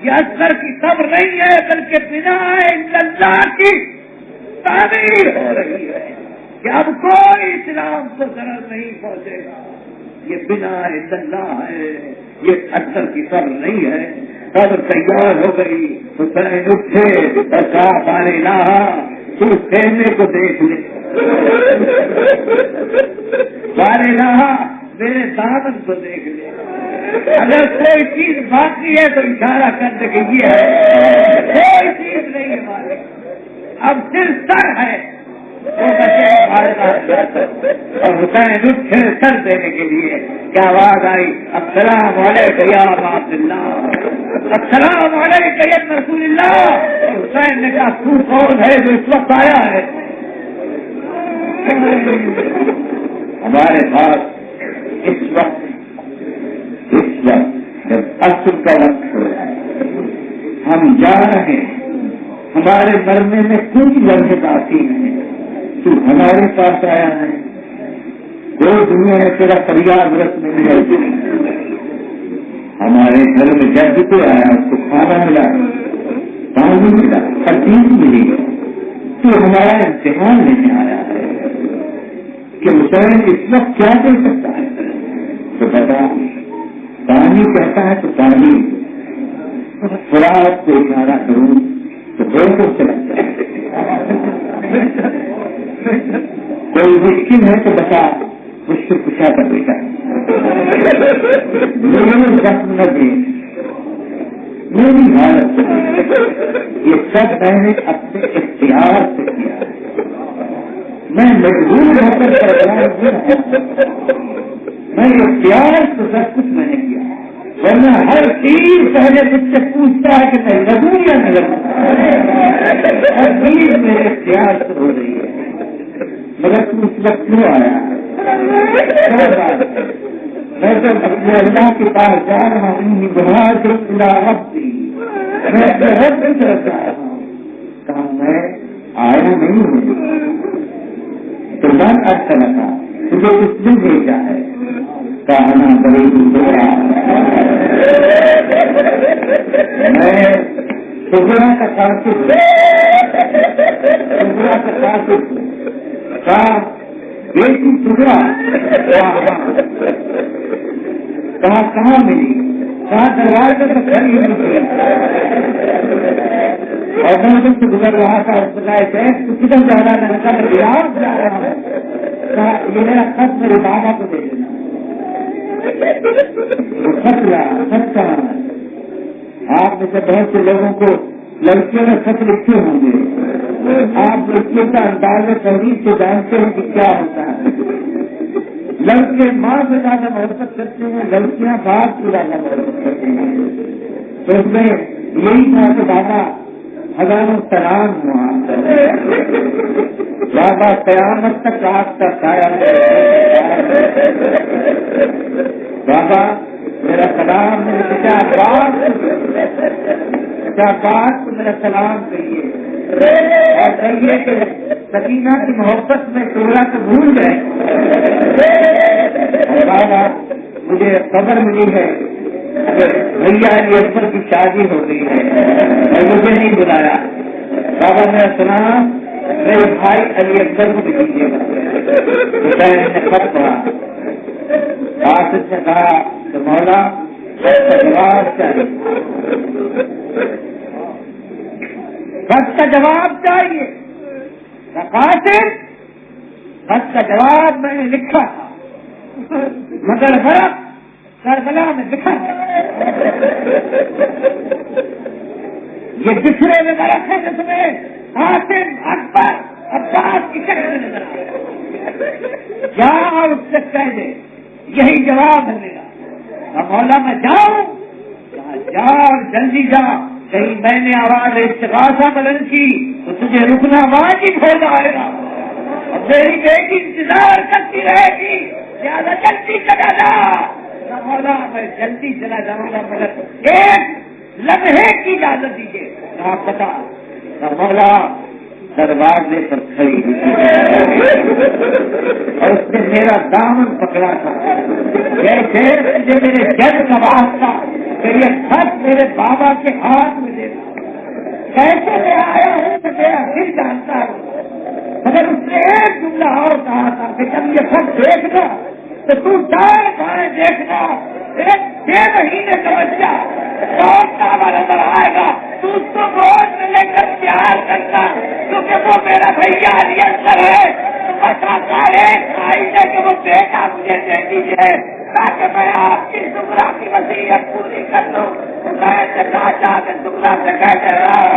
[SPEAKER 1] یہ اثر کی قبر نہیں ہے بلکہ بنا اللہ کی تعمیر ہو رہی ہے کہ اب کوئی اسلام کو ضرر نہیں پہنچے گا۔ یہ بنا اللہ ہے، یہ اثر کی قبر نہیں ہے۔ قبر تیار ہو گئی، حسین اٹھے اور کہا بار الہ تو خیمے کو دیکھ لے، بار الہ میرے دامن کو دیکھ لے، اگر کوئی چیز باقی ہے تو اشارہ کر دے کہ یہ ہے، کوئی چیز نہیں ہے ہمارے، اب صرف سر ہے وہ بچے اور حسین اٹھے سر دینے کے لیے، کیا آواز آئی السلام علیکم یا عبداللہ، السلام علیکم یا رسول اللہ۔ حسین نے کہا تو کون ہے جو اس وقت آیا ہے؟ ہمارے پاس اس وقت جب عصر کا وقت ہو رہا ہے، ہم جا رہے ہیں، ہمارے مرنے میں کچھ لمحے باقی ہیں، تو ہمارے پاس آیا ہے، کوئی دنیا میں تیرا فریاد رس نہیں رہتی۔ ہمارے گھر میں جب بھی کوئی آیا اس کو کھانا ملا، پانی ملا، ہر چیز ملی، تو ہمارا امتحان لینے آیا ہے کہ حسین اس وقت کیا کر سکتا ہے؟ تو بتا، پانی کہتا ہے تو پانی، فرات کو اشارہ کروں تو بہت سے لگتا ہے، کوئی مشکل ہے تو بتا، مشکل کشا کر بیٹا، زخم نہ دے، میری حالت یہ سب میں نے اپنے اختیار سے کیا، میں مجبور ہو کر میں اختیار سے سب کچھ میں نے کیا، ورنہ ہر چیز پہلے مجھ سے پوچھتا ہے کہ میں لگوں یا نہ لگوں، ہر چیز میرے اختیار سے ہو رہی ہے، مگر تو اس وقت کیوں آیا؟ میں تو اپنے اللہ کے پاس جا رہا ہوں، بہار سے ربی، میں اپنے رب کی طرف جا رہا ہوں، کہا میں آیا نہیں ہوں،
[SPEAKER 2] قربان ارسلہ کا تجھے کس نے بھیجا ہے؟ کہنا بڑی میں سبرا کا کارتک کہا بیٹی سبرا کہاں ملی؟ کہاں دروازے تو کھڑی ہوئی اور میں تم سے گزر رہا تھا اس بتائے تھے تو کدھر جا رہا ہے؟ کہا میں بہار جا رہا ہوں. کہا یہ میرا خط میرے بابا کو دے دینا. خط کہاں ہے؟ آپ میں سے بہت سے لوگوں کو لڑکیوں نے خط لکھے ہوں گے. آپ لڑکیوں کا انداز تحریر سے جانتے ہیں کہ کیا ہوتا ہے. لڑکے ماں سے زیادہ محبت کرتے ہیں, لڑکیاں باپ سے زیادہ محبت کرتے ہیں. تو اس میں یہی تھا کہ بابا ہزاروں سلام ہوا, بابا قیامت تک آپ کا سایہ, بابا میرا سلام میرے کیا بات میرا سلام کہیے اور کہیے کہ سکینہ کی محبت میں ٹولہ کو بھول گئے. بابا مجھے خبر ملی ہے بھیا علی اکبر کی شادی ہو گئی ہے اور مجھے نہیں بلایا. بابا میں سنا میرے بھائی علی اکبر کو بھی دیجیے گا. نے خط پڑھا, قاصد نے کہا کہ مولا جواب چاہیے, خط کا جواب چاہیے. قاصد خط کا جواب میں نے لکھا تھا مگر غلط کربلا میں دکھا. یہ دوسرے میں غلط ہے جس میں قاسم اکبر عباس کی شکل میں نظر آئے. جا اور اس سے کہہ دے یہی جواب ہے میرا. مولا میں جاؤں, جا اور جلدی جا, کہیں میں نے آواز استغاثہ بلند کی تو تجھے رکنا واجب ہو جائے گا. میری بیٹی انتظار کرتی رہے گی, زیادہ جلدی چلا جا. مولا میں جلدی چلا جاؤں گا مگر ایک لمحے کی اجازت دیجیے. آپ بتا مولا دروازے پر کھڑی اور اس نے میرا دامن پکڑا تھا جیسے مجھے میرے جج کا واسطہ کہ یہ خط میرے بابا کے ہاتھ میں دینا. کیسے میں آیا ہوں تو میرا دل جانتا ہوں, مگر اس نے ایک جملہ اور کہا تھا کہ جب یہ خط دیکھنا تو تم دائیں بائیں دیکھنا, ایک 6 مہینے سمجھ جا لوٹنا نظر آئے گا تو اس کو گود میں لے کر پیار کرنا, کیونکہ وہ میرا بھیا علی اکبر ہے. بتا سارے آئیے کہ وہ بیٹا مجھے دے دیجیے تاکہ میں آپ کی سمرا کی وصیت پوری کر دوں. میں چاچا کے سمرا سے کہہ کر رہا ہے